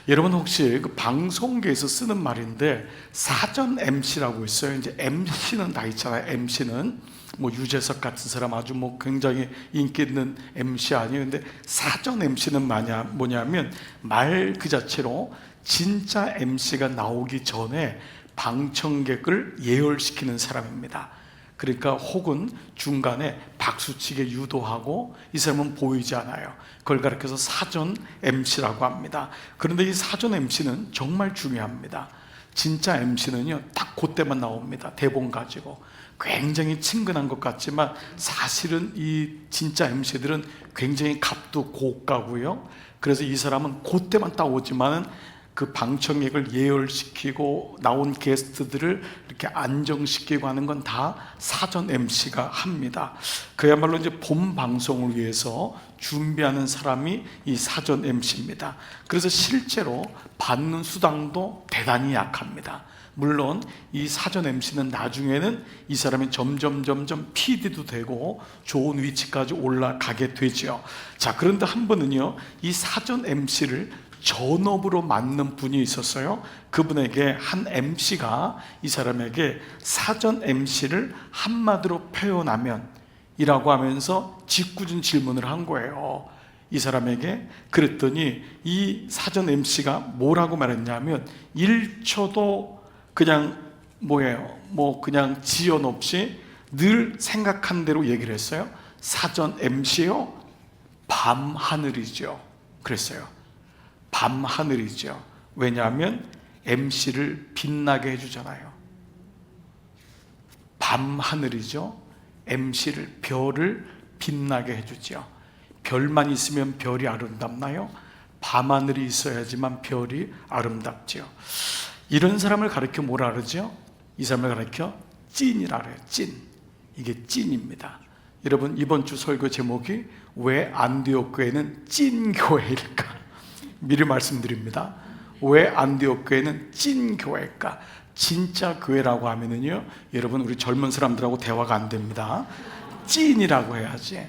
여러분 혹시 그 방송계에서 쓰는 말인데 사전 MC라고 있어요. 이제 MC는 다 있잖아요. MC는 뭐 유재석 같은 사람 아주 뭐 굉장히 인기 있는 MC 아니에요. 근데 사전 MC는 뭐냐면 말 그 자체로 진짜 MC가 나오기 전에 방청객을 예열시키는 사람입니다. 그러니까 혹은 중간에 박수치게 유도하고 이 사람은 보이지 않아요. 그걸 가리켜서 사전 MC라고 합니다. 그런데 이 사전 MC는 정말 중요합니다. 진짜 MC는요 딱 그때만 나옵니다. 대본 가지고 굉장히 친근한 것 같지만 사실은 이 진짜 MC들은 굉장히 값도 고가고요. 그래서 이 사람은 그때만 딱 오지만은 그 방청객을 예열시키고 나온 게스트들을 이렇게 안정시키고 하는 건 다 사전 MC가 합니다. 그야말로 이제 본 방송을 위해서 준비하는 사람이 이 사전 MC입니다. 그래서 실제로 받는 수당도 대단히 약합니다. 물론 이 사전 MC는 나중에는 이 사람이 점점 PD도 되고 좋은 위치까지 올라가게 되죠. 자, 그런데 한 번은요 이 사전 MC를 전업으로 맡는 분이 있었어요. 그분에게 한 MC가 이 사람에게 사전 MC를 한마디로 표현하면 이라고 하면서 짓궂은 질문을 한 거예요. 이 사람에게. 그랬더니 이 사전 MC가 뭐라고 말했냐면 1초도 그냥 그냥 지연 없이 늘 생각한 대로 얘기를 했어요. 사전 MC요? 밤하늘이죠. 그랬어요. 밤하늘이죠. 왜냐하면 MC를 빛나게 해주잖아요. 밤하늘이죠. MC를, 별을 빛나게 해주죠. 별만 있으면 별이 아름답나요? 밤하늘이 있어야지만 별이 아름답죠. 이런 사람을 가르쳐 뭐라 그러죠? 이 사람을 가르쳐 찐이라 그래요. 찐. 이게 찐입니다. 여러분 이번 주 설교 제목이 왜 안디옥 교회는 찐교회일까? 미리 말씀드립니다. 왜 안디옥 교회는 찐 교회일까? 진짜 교회라고 하면은요, 여러분 우리 젊은 사람들하고 대화가 안 됩니다. 찐이라고 해야지.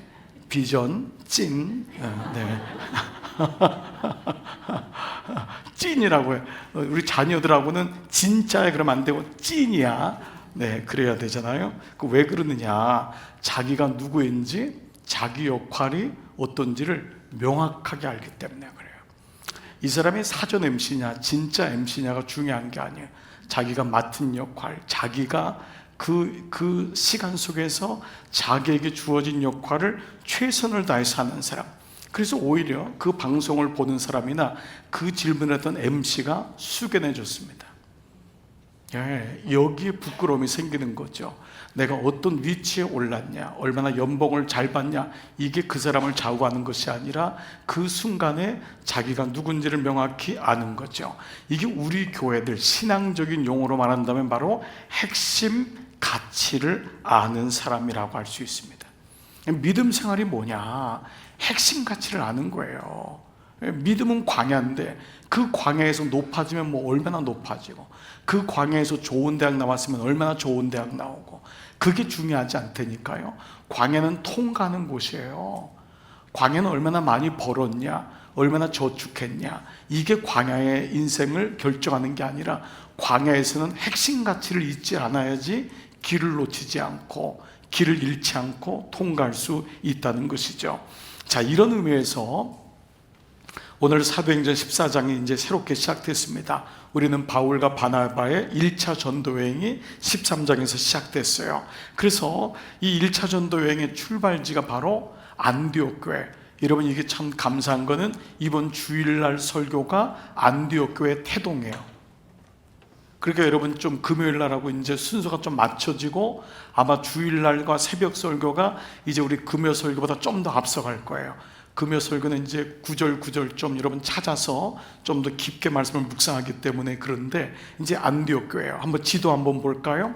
비전 찐. 네. 찐이라고 해. 우리 자녀들하고는 진짜야 그러면 안 되고 찐이야. 네, 그래야 되잖아요. 그 왜 그러느냐? 자기가 누구인지, 자기 역할이 어떤지를 명확하게 알기 때문에 그래요. 이 사람이 사전 MC냐 진짜 MC냐가 중요한 게 아니에요. 자기가 맡은 역할, 자기가 그 시간 속에서 자기에게 주어진 역할을 최선을 다해서 하는 사람. 그래서 오히려 그 방송을 보는 사람이나 그 질문했던 MC가 숙연해 줬습니다. 여기에 부끄러움이 생기는 거죠. 내가 어떤 위치에 올랐냐, 얼마나 연봉을 잘 받냐, 이게 그 사람을 좌우하는 것이 아니라 그 순간에 자기가 누군지를 명확히 아는 거죠. 이게 우리 교회들 신앙적인 용어로 말한다면 바로 핵심 가치를 아는 사람이라고 할 수 있습니다. 믿음 생활이 뭐냐? 핵심 가치를 아는 거예요. 믿음은 광야인데 그 광야에서 높아지면 뭐 얼마나 높아지고, 그 광야에서 좋은 대학 나왔으면 얼마나 좋은 대학 나오고, 그게 중요하지 않다니까요. 광야는 통과하는 곳이에요. 광야는 얼마나 많이 벌었냐, 얼마나 저축했냐, 이게 광야의 인생을 결정하는 게 아니라 광야에서는 핵심 가치를 잊지 않아야지 길을 놓치지 않고 길을 잃지 않고 통과할 수 있다는 것이죠. 자, 이런 의미에서 오늘 사도행전 14장이 이제 새롭게 시작됐습니다. 우리는 바울과 바나바의 1차 전도여행이 13장에서 시작됐어요. 그래서 이 1차 전도여행의 출발지가 바로 안디옥 교회. 여러분 이게 참 감사한 거는 이번 주일날 설교가 안디옥 교회 태동이에요. 그러니까 여러분 좀 금요일날하고 이제 순서가 좀 맞춰지고 아마 주일날과 새벽 설교가 이제 우리 금요 설교보다 좀 더 앞서갈 거예요. 금요 설교는 이제 구절 좀 여러분 찾아서 좀 더 깊게 말씀을 묵상하기 때문에. 그런데 이제 안디옥 교회예요. 한번 지도 한번 볼까요?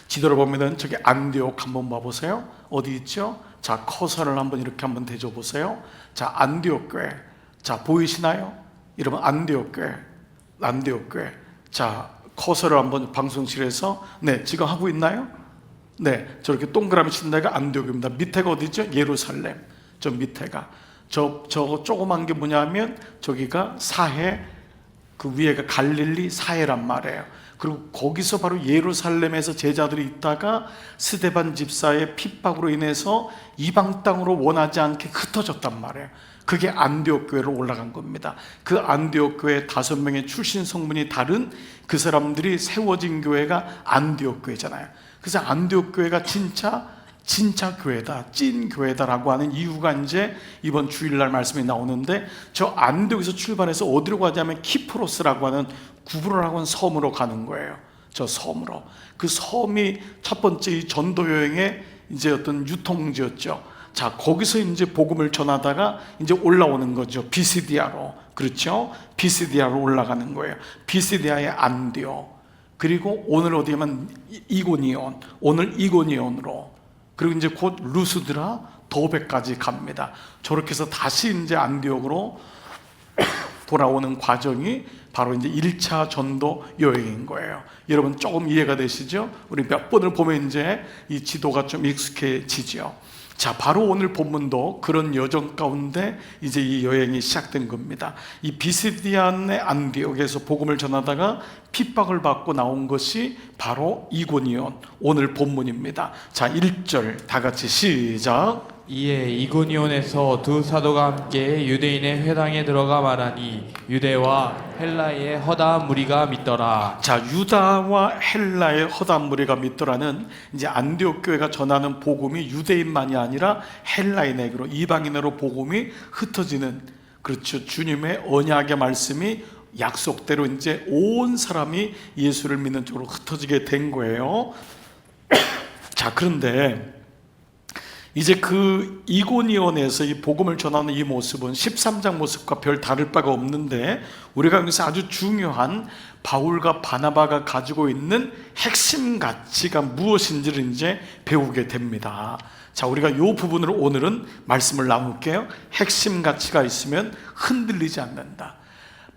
지도를 보면은 저기 안디옥 한번 봐보세요. 어디 있죠? 자, 커서를 한번 이렇게 한번 대줘 보세요. 자, 안디옥 교회. 자, 보이시나요? 여러분 안디옥 교회. 안디옥 교회. 자, 커서를 한번 방송실에서 네, 지금 하고 있나요? 네, 저렇게 동그라미 친 데가 안디옥입니다. 밑에가 어디죠? 예루살렘. 저 밑에가. 저 조그만 게 뭐냐면 저기가 사해, 그 위에가 갈릴리 사해란 말이에요. 그리고 거기서 바로 예루살렘에서 제자들이 있다가 스데반 집사의 핍박으로 인해서 이방 땅으로 원하지 않게 흩어졌단 말이에요. 그게 안디옥 교회로 올라간 겁니다. 그 안디옥 교회 5명의 출신 성분이 다른 그 사람들이 세워진 교회가 안디옥 교회잖아요. 그래서 안디옥 교회가 진짜 교회다, 찐 교회다라고 하는 이유가 이제 이번 주일날 말씀이 나오는데, 저 안디옥에서 출발해서 어디로 가냐면 키프로스라고 하는 구브로라고 하는 섬으로 가는 거예요. 저 섬으로. 그 섬이 첫 번째 이 전도 여행의 이제 어떤 유통지였죠. 자, 거기서 이제 복음을 전하다가 이제 올라오는 거죠. 비시디아로. 그렇죠? 비시디아로 올라가는 거예요. 비시디아의 안디옥. 그리고 오늘 어디 가면 이고니온. 오늘 이고니온으로. 그리고 이제 곧 루스드라, 더베까지 갑니다. 저렇게 해서 다시 이제 안디옥으로 돌아오는 과정이 바로 이제 1차 전도 여행인 거예요. 여러분 조금 이해가 되시죠? 우리 몇 번을 보면 이제 이 지도가 좀 익숙해지죠. 자, 바로 오늘 본문도 그런 여정 가운데 이제 이 여행이 시작된 겁니다. 이 비시디안의 안디옥에서 복음을 전하다가 핍박을 받고 나온 것이 바로 이고니온, 오늘 본문입니다. 자, 1절 다 같이 시작. 이에 이고니온에서 두 사도가 함께 유대인의 회당에 들어가 말하니 유대와 헬라의 허다한 무리가 믿더라. 자, 유다와 헬라의 허다한 무리가 믿더라는 이제 안디옥 교회가 전하는 복음이 유대인만이 아니라 헬라인에게로, 이방인으로 복음이 흩어지는, 그렇죠, 주님의 언약의 말씀이 약속대로 이제 온 사람이 예수를 믿는 쪽으로 흩어지게 된 거예요. 자, 그런데 이제 그 이고니온에서 이 복음을 전하는 이 모습은 13장 모습과 별 다를 바가 없는데, 우리가 여기서 아주 중요한 바울과 바나바가 가지고 있는 핵심 가치가 무엇인지를 이제 배우게 됩니다. 자, 우리가 이 부분으로 오늘은 말씀을 나눌게요. 핵심 가치가 있으면 흔들리지 않는다.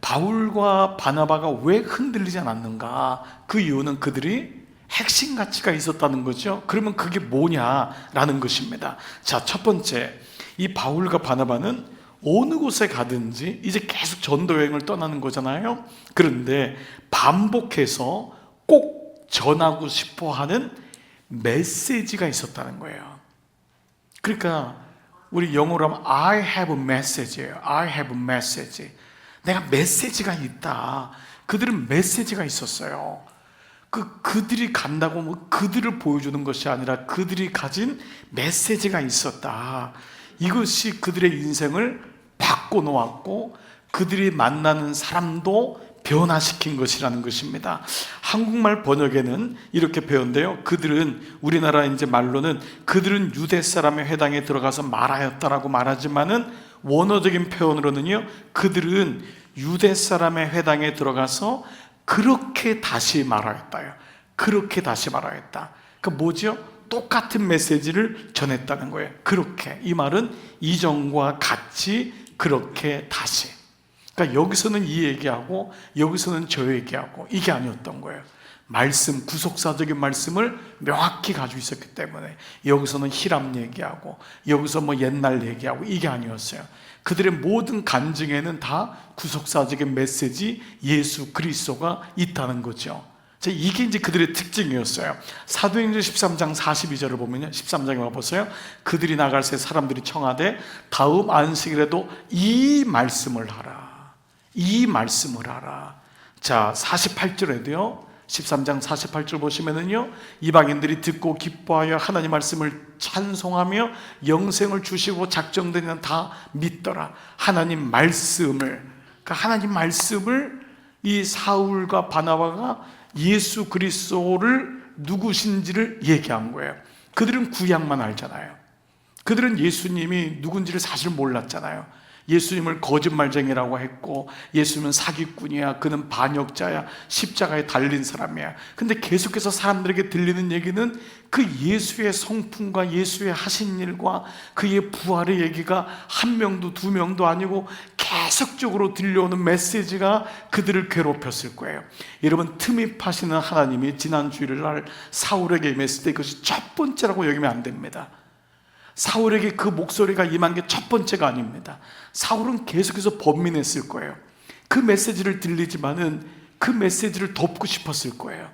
바울과 바나바가 왜 흔들리지 않았는가? 그 이유는 그들이 핵심 가치가 있었다는 거죠. 그러면 그게 뭐냐라는 것입니다. 자, 첫 번째, 이 바울과 바나바는 어느 곳에 가든지 이제 계속 전도 여행을 떠나는 거잖아요. 그런데 반복해서 꼭 전하고 싶어 하는 메시지가 있었다는 거예요. 그러니까 우리 영어로 하면 I have a message예요. I have a message. 내가 메시지가 있다. 그들은 메시지가 있었어요. 그들이 간다고 뭐 그들을 보여주는 것이 아니라 그들이 가진 메시지가 있었다. 이것이 그들의 인생을 바꿔놓았고 그들이 만나는 사람도 변화시킨 것이라는 것입니다. 한국말 번역에는 이렇게 표현돼요. 그들은, 우리나라 이제 말로는 그들은 유대 사람의 회당에 들어가서 말하였다라고 말하지만은 원어적인 표현으로는요, 그들은 유대 사람의 회당에 들어가서 그렇게 다시 말하였다요. 그렇게 다시 말하였다. 그 뭐죠? 똑같은 메시지를 전했다는 거예요. 그렇게. 이 말은 이전과 같이, 그렇게 다시. 그러니까 여기서는 이 얘기하고 여기서는 저 얘기하고 이게 아니었던 거예요. 말씀, 구속사적인 말씀을 명확히 가지고 있었기 때문에 여기서는 히람 얘기하고 여기서 뭐 옛날 얘기하고 이게 아니었어요. 그들의 모든 간증에는 다 구속사적인 메시지, 예수 그리스도가 있다는 거죠. 이게 이제 그들의 특징이었어요. 사도행전 13장 42절을 보면요, 13장에 와보세요. 그들이 나갈 새 사람들이 청하되 다음 안식일에도 이 말씀을 하라. 이 말씀을 하라. 자, 48절에도요, 13장 48절 보시면은요, 이방인들이 듣고 기뻐하여 하나님 말씀을 찬송하며 영생을 주시고 작정된 이는 다 믿더라. 하나님 말씀을, 그러니까 하나님 말씀을 이 사울과 바나바가 예수 그리스도를 누구신지를 얘기한 거예요. 그들은 구약만 알잖아요. 그들은 예수님이 누군지를 사실 몰랐잖아요. 예수님을 거짓말쟁이라고 했고, 예수님은 사기꾼이야, 그는 반역자야, 십자가에 달린 사람이야. 근데 계속해서 사람들에게 들리는 얘기는 그 예수의 성품과 예수의 하신 일과 그의 부활의 얘기가 한 명도 두 명도 아니고 계속적으로 들려오는 메시지가 그들을 괴롭혔을 거예요. 여러분, 틈입하시는 하나님이 지난 주일날 사울에게 임했을 때 그것이 첫 번째라고 여기면 안 됩니다. 사울에게 그 목소리가 임한 게 첫 번째가 아닙니다. 사울은 계속해서 번민했을 거예요. 그 메시지를 들리지만은 그 메시지를 덮고 싶었을 거예요.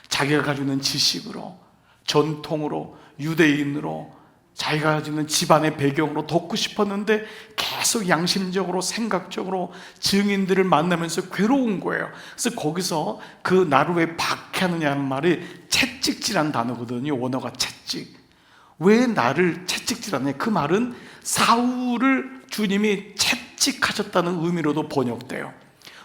자기가 가지고 있는 지식으로, 전통으로, 유대인으로, 자기가 가지고 있는 집안의 배경으로 덮고 싶었는데 계속 양심적으로, 생각적으로 증인들을 만나면서 괴로운 거예요. 그래서 거기서 그 나를 왜 박해하느냐는 말이 채찍질한 단어거든요. 원어가 채찍. 왜 나를 채찍질하냐? 그 말은 사울을 주님이 채찍하셨다는 의미로도 번역돼요.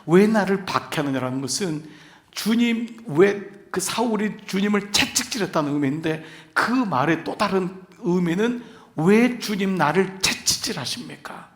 왜 나를 박해하느냐라는 것은 주님, 왜 그 사울이 주님을 채찍질했다는 의미인데, 그 말의 또 다른 의미는 왜 주님 나를 채찍질하십니까?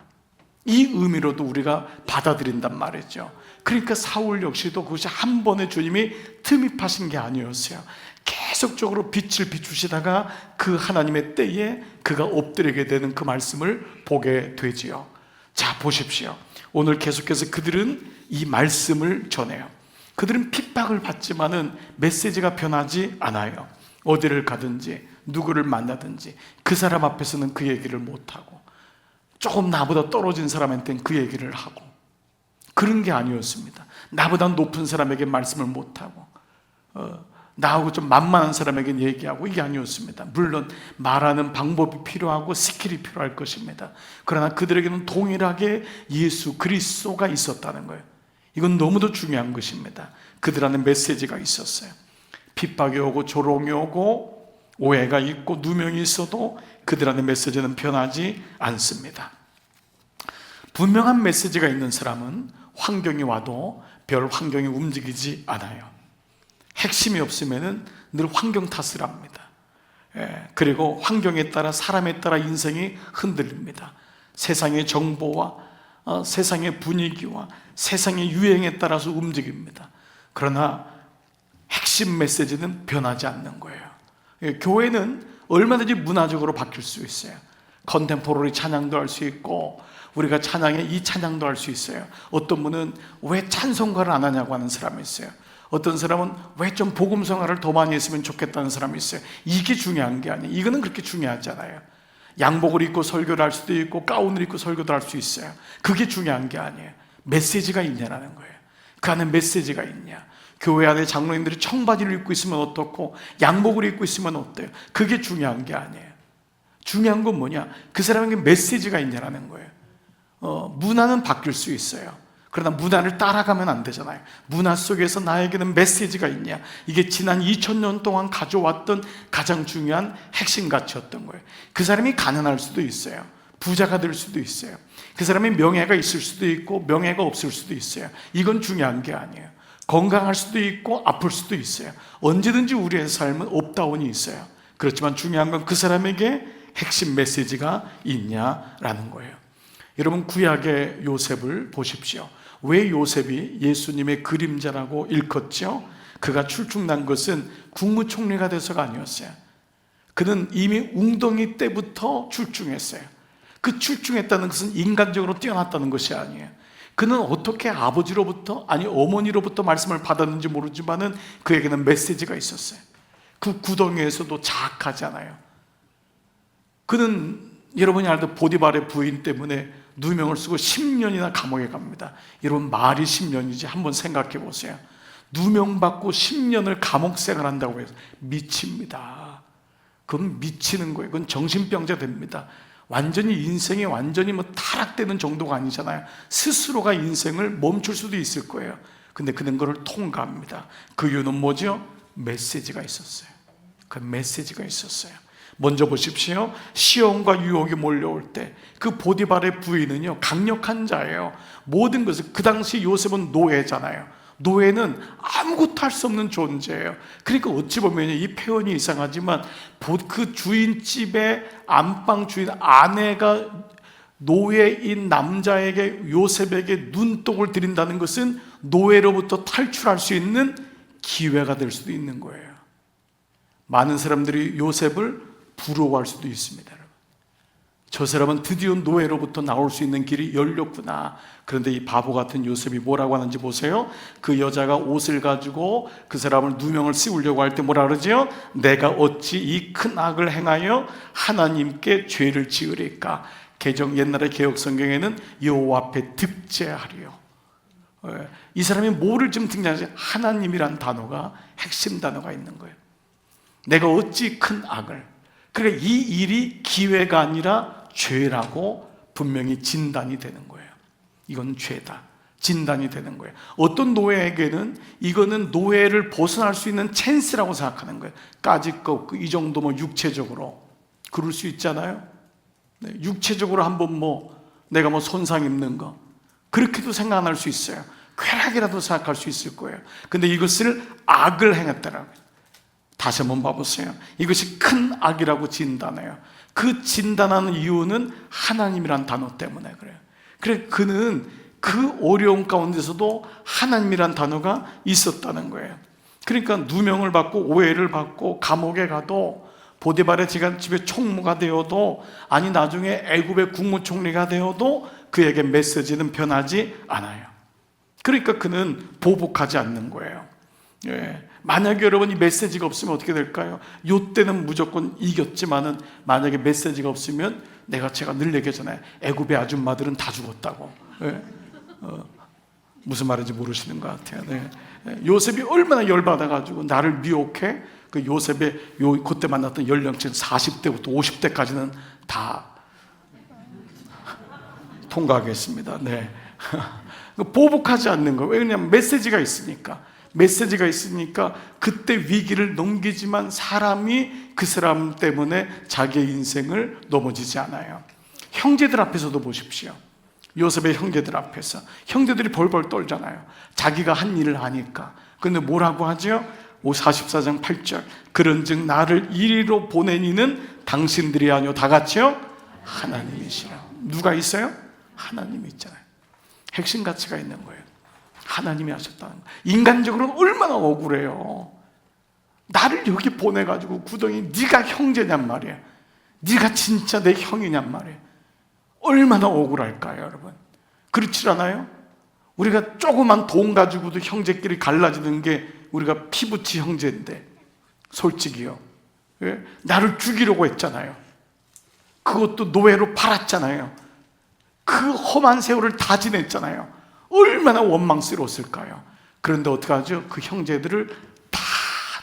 이 의미로도 우리가 받아들인단 말이죠. 그러니까 사울 역시도 그것이 한 번에 주님이 틈입하신 게 아니었어요. 계속적으로 빛을 비추시다가 그 하나님의 때에 그가 엎드리게 되는 그 말씀을 보게 되지요. 자, 보십시오. 오늘 계속해서 그들은 이 말씀을 전해요. 그들은 핍박을 받지만은 메시지가 변하지 않아요. 어디를 가든지 누구를 만나든지 그 사람 앞에서는 그 얘기를 못하고, 조금 나보다 떨어진 사람한테는 그 얘기를 하고, 그런 게 아니었습니다. 나보다 높은 사람에게 말씀을 못하고, 나하고 좀 만만한 사람에게 얘기하고, 이게 아니었습니다. 물론 말하는 방법이 필요하고 스킬이 필요할 것입니다. 그러나 그들에게는 동일하게 예수 그리스도가 있었다는 거예요. 이건 너무도 중요한 것입니다. 그들 안에 메시지가 있었어요. 핍박이 오고 조롱이 오고 오해가 있고 누명이 있어도 그들 안에 메시지는 변하지 않습니다. 분명한 메시지가 있는 사람은 환경이 와도 별 환경이 움직이지 않아요. 핵심이 없으면 늘 환경 탓을 합니다. 그리고 환경에 따라, 사람에 따라 인생이 흔들립니다. 세상의 정보와 세상의 분위기와 세상의 유행에 따라서 움직입니다. 그러나 핵심 메시지는 변하지 않는 거예요. 교회는 얼마든지 문화적으로 바뀔 수 있어요. 컨템포러리 찬양도 할 수 있고, 우리가 찬양에 이 찬양도 할 수 있어요. 어떤 분은 왜 찬송가를 안 하냐고 하는 사람이 있어요. 어떤 사람은 왜 좀 복음성화를 더 많이 했으면 좋겠다는 사람이 있어요. 이게 중요한 게 아니에요. 이거는 그렇게 중요하지 않아요. 양복을 입고 설교를 할 수도 있고 가운을 입고 설교도 할 수 있어요. 그게 중요한 게 아니에요. 메시지가 있냐라는 거예요. 그 안에 메시지가 있냐. 교회 안에 장로님들이 청바지를 입고 있으면 어떻고 양복을 입고 있으면 어때요? 그게 중요한 게 아니에요. 중요한 건 뭐냐? 그 사람에게 메시지가 있냐라는 거예요. 문화는 바뀔 수 있어요. 그러나 문화를 따라가면 안 되잖아요. 문화 속에서 나에게는 메시지가 있냐. 이게 지난 2000년 동안 가져왔던 가장 중요한 핵심 가치였던 거예요. 그 사람이 가난할 수도 있어요. 부자가 될 수도 있어요. 그 사람이 명예가 있을 수도 있고 명예가 없을 수도 있어요. 이건 중요한 게 아니에요. 건강할 수도 있고 아플 수도 있어요. 언제든지 우리의 삶은 업다운이 있어요. 그렇지만 중요한 건 그 사람에게 핵심 메시지가 있냐라는 거예요. 여러분, 구약의 요셉을 보십시오. 왜 요셉이 예수님의 그림자라고 일컫죠? 그가 출중난 것은 국무총리가 돼서가 아니었어요. 그는 이미 웅덩이 때부터 출중했어요. 그 출중했다는 것은 인간적으로 뛰어났다는 것이 아니에요. 그는 어떻게 아버지로부터, 아니 어머니로부터 말씀을 받았는지 모르지만은 그에게는 메시지가 있었어요. 그 구덩이에서도 자학하잖아요. 그는 여러분이 알던 보디발의 부인 때문에 누명을 쓰고 10년이나 감옥에 갑니다. 여러분, 말이 10년이지 한번 생각해 보세요. 누명받고 10년을 감옥 생활한다고 해서 미칩니다. 그건 미치는 거예요. 그건 정신병자 됩니다. 완전히 인생이 완전히 타락되는 정도가 아니잖아요. 스스로가 인생을 멈출 수도 있을 거예요. 근데 그는 그걸 통과합니다. 그 이유는 뭐죠? 메시지가 있었어요. 그 메시지가 있었어요. 먼저 보십시오. 시험과 유혹이 몰려올 때 그 보디발의 부인은요, 강력한 자예요. 모든 것을, 그 당시 요셉은 노예잖아요. 노예는 아무것도 할 수 없는 존재예요. 그러니까 어찌 보면 이 표현이 이상하지만 그 주인집의 안방 주인 아내가 노예인 남자에게, 요셉에게 눈독을 들인다는 것은 노예로부터 탈출할 수 있는 기회가 될 수도 있는 거예요. 많은 사람들이 요셉을 부러워할 수도 있습니다. 저 사람은 드디어 노예로부터 나올 수 있는 길이 열렸구나. 그런데 이 바보 같은 요셉이 뭐라고 하는지 보세요. 그 여자가 옷을 가지고 그 사람을 누명을 씌우려고 할 때 뭐라 그러지요? 내가 어찌 이 큰 악을 행하여 하나님께 죄를 지으리까. 옛날의 개혁 성경에는 여호와 앞에 득죄하리요. 이 사람이 뭐를 좀 등장하지? 하나님이란 단어가 핵심 단어가 있는 거예요. 내가 어찌 큰 악을. 그러니까 이 일이 기회가 아니라 죄라고 분명히 진단이 되는 거예요. 이건 죄다. 진단이 되는 거예요. 어떤 노예에게는 이거는 노예를 벗어날 수 있는 찬스라고 생각하는 거예요. 까짓 거 없고 이 정도 육체적으로 그럴 수 있잖아요. 네, 육체적으로 한번 내가 손상 입는 거 그렇게도 생각할 수 있어요. 쾌락이라도 생각할 수 있을 거예요. 근데 이것을 악을 행했다라고요. 다시 한번 봐보세요. 이것이 큰 악이라고 진단해요. 그 진단하는 이유는 하나님이란 단어 때문에 그래요. 그래 그는 그 어려움 가운데서도 하나님이란 단어가 있었다는 거예요. 그러니까 누명을 받고 오해를 받고 감옥에 가도 보디발의 집에 총무가 되어도 아니 나중에 애굽의 국무총리가 되어도 그에게 메시지는 변하지 않아요. 그러니까 그는 보복하지 않는 거예요. 만약에 여러분 이 메시지가 없으면 어떻게 될까요? 요때는 무조건 이겼지만은 만약에 메시지가 없으면 제가 늘 얘기하잖아요. 애굽의 아줌마들은 다 죽었다고. 무슨 말인지 모르시는 것 같아요. 요셉이 얼마나 열받아가지고 나를 미혹해. 그 요셉의 그때 만났던 연령층 40대부터 50대까지는 다 통과하겠습니다. 보복하지 않는 거예요. 왜냐하면 메시지가 있으니까. 그때 위기를 넘기지만 사람이 그 사람 때문에 자기의 인생을 넘어지지 않아요. 형제들 앞에서도 보십시오. 요셉의 형제들 앞에서 형제들이 벌벌 떨잖아요. 자기가 한 일을 하니까. 근데 뭐라고 하죠? 44장 8절 그런즉 나를 이리로 보낸 이는 당신들이 아니요 다 같이요 하나님이시라. 누가 있어요? 하나님이 있잖아요. 핵심 가치가 있는 거예요. 하나님이 하셨다는 거예요. 인간적으로는 얼마나 억울해요. 나를 여기 보내가지고 구덩이 네가 형제냔 말이야. 네가 진짜 내 형이냔 말이야. 얼마나 억울할까요, 여러분? 그렇지 않아요? 우리가 조그만 돈 가지고도 형제끼리 갈라지는 게 우리가 피부치 형제인데 솔직히요. 나를 죽이려고 했잖아요. 그것도 노예로 팔았잖아요. 그 험한 세월을 다 지냈잖아요. 얼마나 원망스러웠을까요? 그런데 어떡하죠? 그 형제들을 다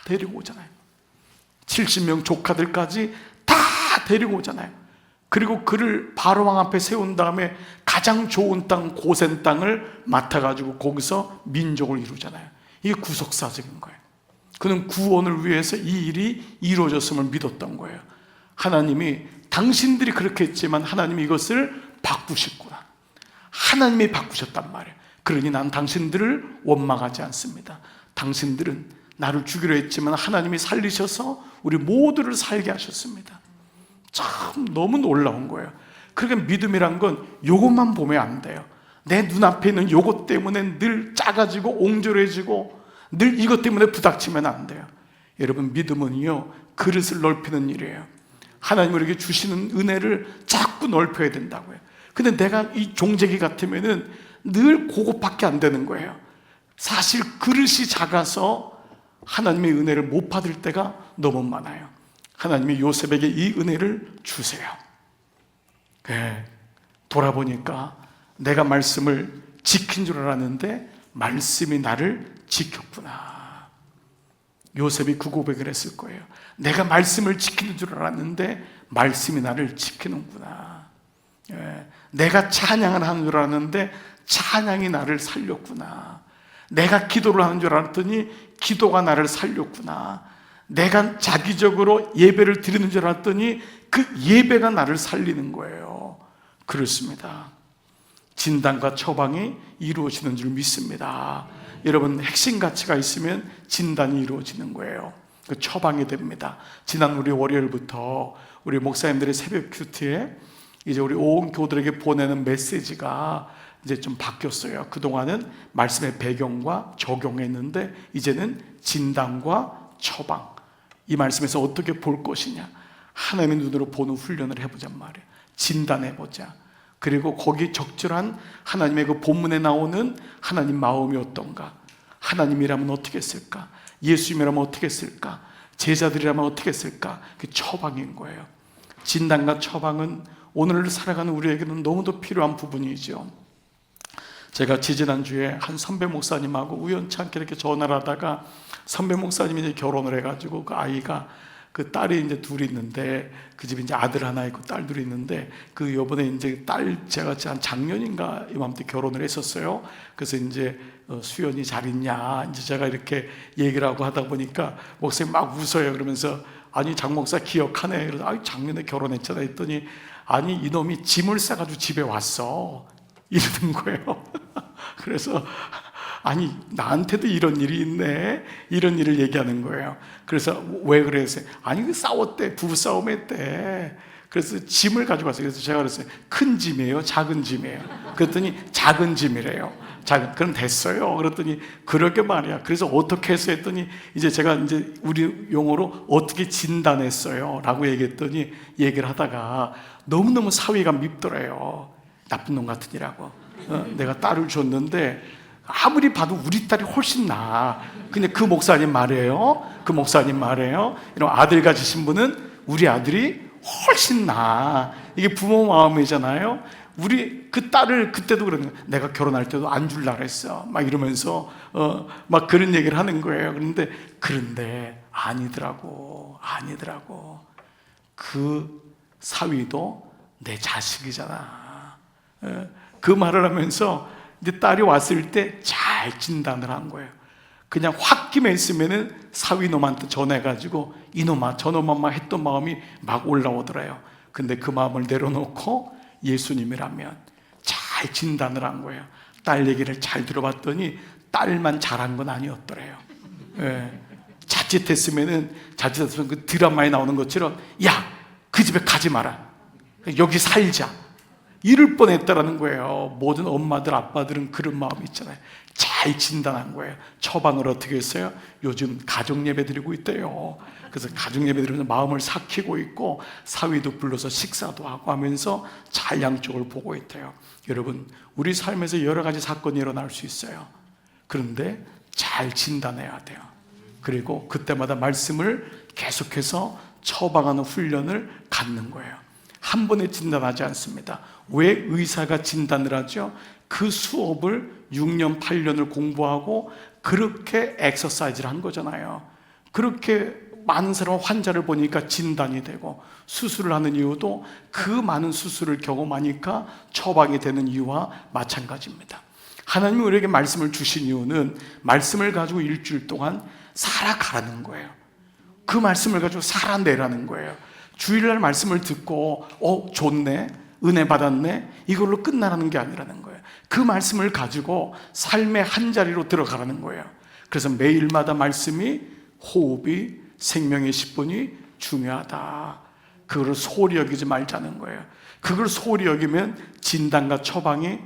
데리고 오잖아요. 70명 조카들까지 다 데리고 오잖아요. 그리고 그를 바로왕 앞에 세운 다음에 가장 좋은 땅, 고센 땅을 맡아가지고 거기서 민족을 이루잖아요. 이게 구속사적인 거예요. 그는 구원을 위해서 이 일이 이루어졌음을 믿었던 거예요. 하나님이 당신들이 그렇게 했지만 하나님이 이것을 바꾸셨구나. 하나님이 바꾸셨단 말이에요. 그러니 난 당신들을 원망하지 않습니다. 당신들은 나를 죽이려 했지만 하나님이 살리셔서 우리 모두를 살게 하셨습니다. 참 너무 놀라운 거예요. 그러니까 믿음이란 건 요것만 보면 안 돼요. 내 눈앞에 있는 요것 때문에 늘 작아지고 옹졸해지고 늘 이것 때문에 부닥치면 안 돼요. 여러분 믿음은요 그릇을 넓히는 일이에요. 하나님 우리에게 주시는 은혜를 자꾸 넓혀야 된다고요. 근데 내가 이 종재기 같으면은 늘 그것밖에 안 되는 거예요. 사실 그릇이 작아서 하나님의 은혜를 못 받을 때가 너무 많아요. 하나님이 요셉에게 이 은혜를 주세요. 돌아보니까 내가 말씀을 지킨 줄 알았는데 말씀이 나를 지켰구나. 요셉이 그 고백을 했을 거예요. 내가 말씀을 지키는 줄 알았는데 말씀이 나를 지키는구나. 내가 찬양을 하는 줄 알았는데 찬양이 나를 살렸구나. 내가 기도를 하는 줄 알았더니 기도가 나를 살렸구나. 내가 자기적으로 예배를 드리는 줄 알았더니 그 예배가 나를 살리는 거예요. 그렇습니다. 진단과 처방이 이루어지는 줄 믿습니다. 여러분 핵심 가치가 있으면 진단이 이루어지는 거예요. 그 처방이 됩니다. 지난 우리 월요일부터 우리 목사님들의 새벽 큐티에 이제 우리 온 교우들에게 보내는 메시지가 이제 좀 바뀌었어요. 그동안은 말씀의 배경과 적용했는데 이제는 진단과 처방, 이 말씀에서 어떻게 볼 것이냐 하나님의 눈으로 보는 훈련을 해보잔 말이에요. 진단해보자. 그리고 거기 적절한 하나님의 그 본문에 나오는 하나님 마음이 어떤가, 하나님이라면 어떻게 했을까, 예수님이라면 어떻게 했을까, 제자들이라면 어떻게 했을까. 그 처방인 거예요. 진단과 처방은 오늘 살아가는 우리에게는 너무도 필요한 부분이죠. 제가 지지난주에 한 선배 목사님하고 우연찮게 이렇게 전화를 하다가, 선배 목사님이 이제 결혼을 해가지고 그 아이가, 그 딸이 이제 둘이 있는데, 그 집에 이제 아들 하나 있고 딸 둘이 있는데, 그 요번에 이제 딸, 제가 한 작년인가 이맘때 결혼을 했었어요. 그래서 이제 수연이 잘 있냐 이제 제가 이렇게 얘기를 하고 하다 보니까 목사님 막 웃어요. 그러면서 아니 장 목사 기억하네. 그래서 아니 작년에 결혼했잖아 했더니, 아니 이놈이 짐을 싸가지고 집에 왔어 이러는 거예요. 그래서 아니 나한테도 이런 일이 있네, 이런 일을 얘기하는 거예요. 그래서 왜 그랬어요? 아니 싸웠대, 부부싸움 했대. 그래서 짐을 가지고 왔어요. 그래서 제가 그랬어요. 큰 짐이에요, 작은 짐이에요? 그랬더니 작은 짐이래요. 작은. 그럼 됐어요. 그랬더니 그러게 말이야. 그래서 어떻게 했어 했더니, 이제 제가 이제 우리 용어로 어떻게 진단했어요 라고 얘기했더니, 얘기를 하다가 너무너무 사위가 밉더래요. 나쁜 놈 같으니라고. 내가 딸을 줬는데 아무리 봐도 우리 딸이 훨씬 나아. 근데 그 목사님 말이에요, 그 목사님 말이에요, 이런 아들 가지신 분은 우리 아들이 훨씬 나아. 이게 부모 마음이잖아요. 우리 그 딸을 그때도 그러는 거예요. 내가 결혼할 때도 안 줄라 그랬어 막 이러면서 막 그런 얘기를 하는 거예요. 그런데 아니더라고. 그 사위도 내 자식이잖아. 그 말을 하면서 이제 딸이 왔을 때 잘 진단을 한 거예요. 그냥 홧김에 있으면은 사위놈한테 전해가지고 이놈아 저놈아 했던 마음이 막 올라오더래요. 근데 그 마음을 내려놓고 예수님이라면, 잘 진단을 한 거예요. 딸 얘기를 잘 들어봤더니 딸만 잘한 건 아니었더래요. 자칫했으면 그 드라마에 나오는 것처럼, 야, 그 집에 가지 마라, 여기 살자, 이럴 뻔했다라는 거예요. 모든 엄마들 아빠들은 그런 마음이 있잖아요. 잘 진단한 거예요. 처방을 어떻게 했어요? 요즘 가정 예배 드리고 있대요. 그래서 가정 예배 드리면서 마음을 삭히고 있고, 사위도 불러서 식사도 하고 하면서 잘 양쪽을 보고 있대요. 여러분, 우리 삶에서 여러 가지 사건이 일어날 수 있어요. 그런데 잘 진단해야 돼요. 그리고 그때마다 말씀을 계속해서 처방하는 훈련을 갖는 거예요. 한 번에 진단하지 않습니다. 왜 의사가 진단을 하죠? 그 수업을 6년, 8년을 공부하고 그렇게 엑서사이즈를 한 거잖아요. 그렇게 많은 사람 환자를 보니까 진단이 되고, 수술을 하는 이유도 그 많은 수술을 경험하니까 처방이 되는 이유와 마찬가지입니다. 하나님이 우리에게 말씀을 주신 이유는 말씀을 가지고 일주일 동안 살아가라는 거예요. 그 말씀을 가지고 살아내라는 거예요. 주일날 말씀을 듣고 좋네, 은혜 받았네, 이걸로 끝나라는 게 아니라는 거예요. 그 말씀을 가지고 삶의 한 자리로 들어가라는 거예요. 그래서 매일마다 말씀이, 호흡이, 생명의 10분이 중요하다. 그걸 소홀히 여기지 말자는 거예요. 그걸 소홀히 여기면 진단과 처방이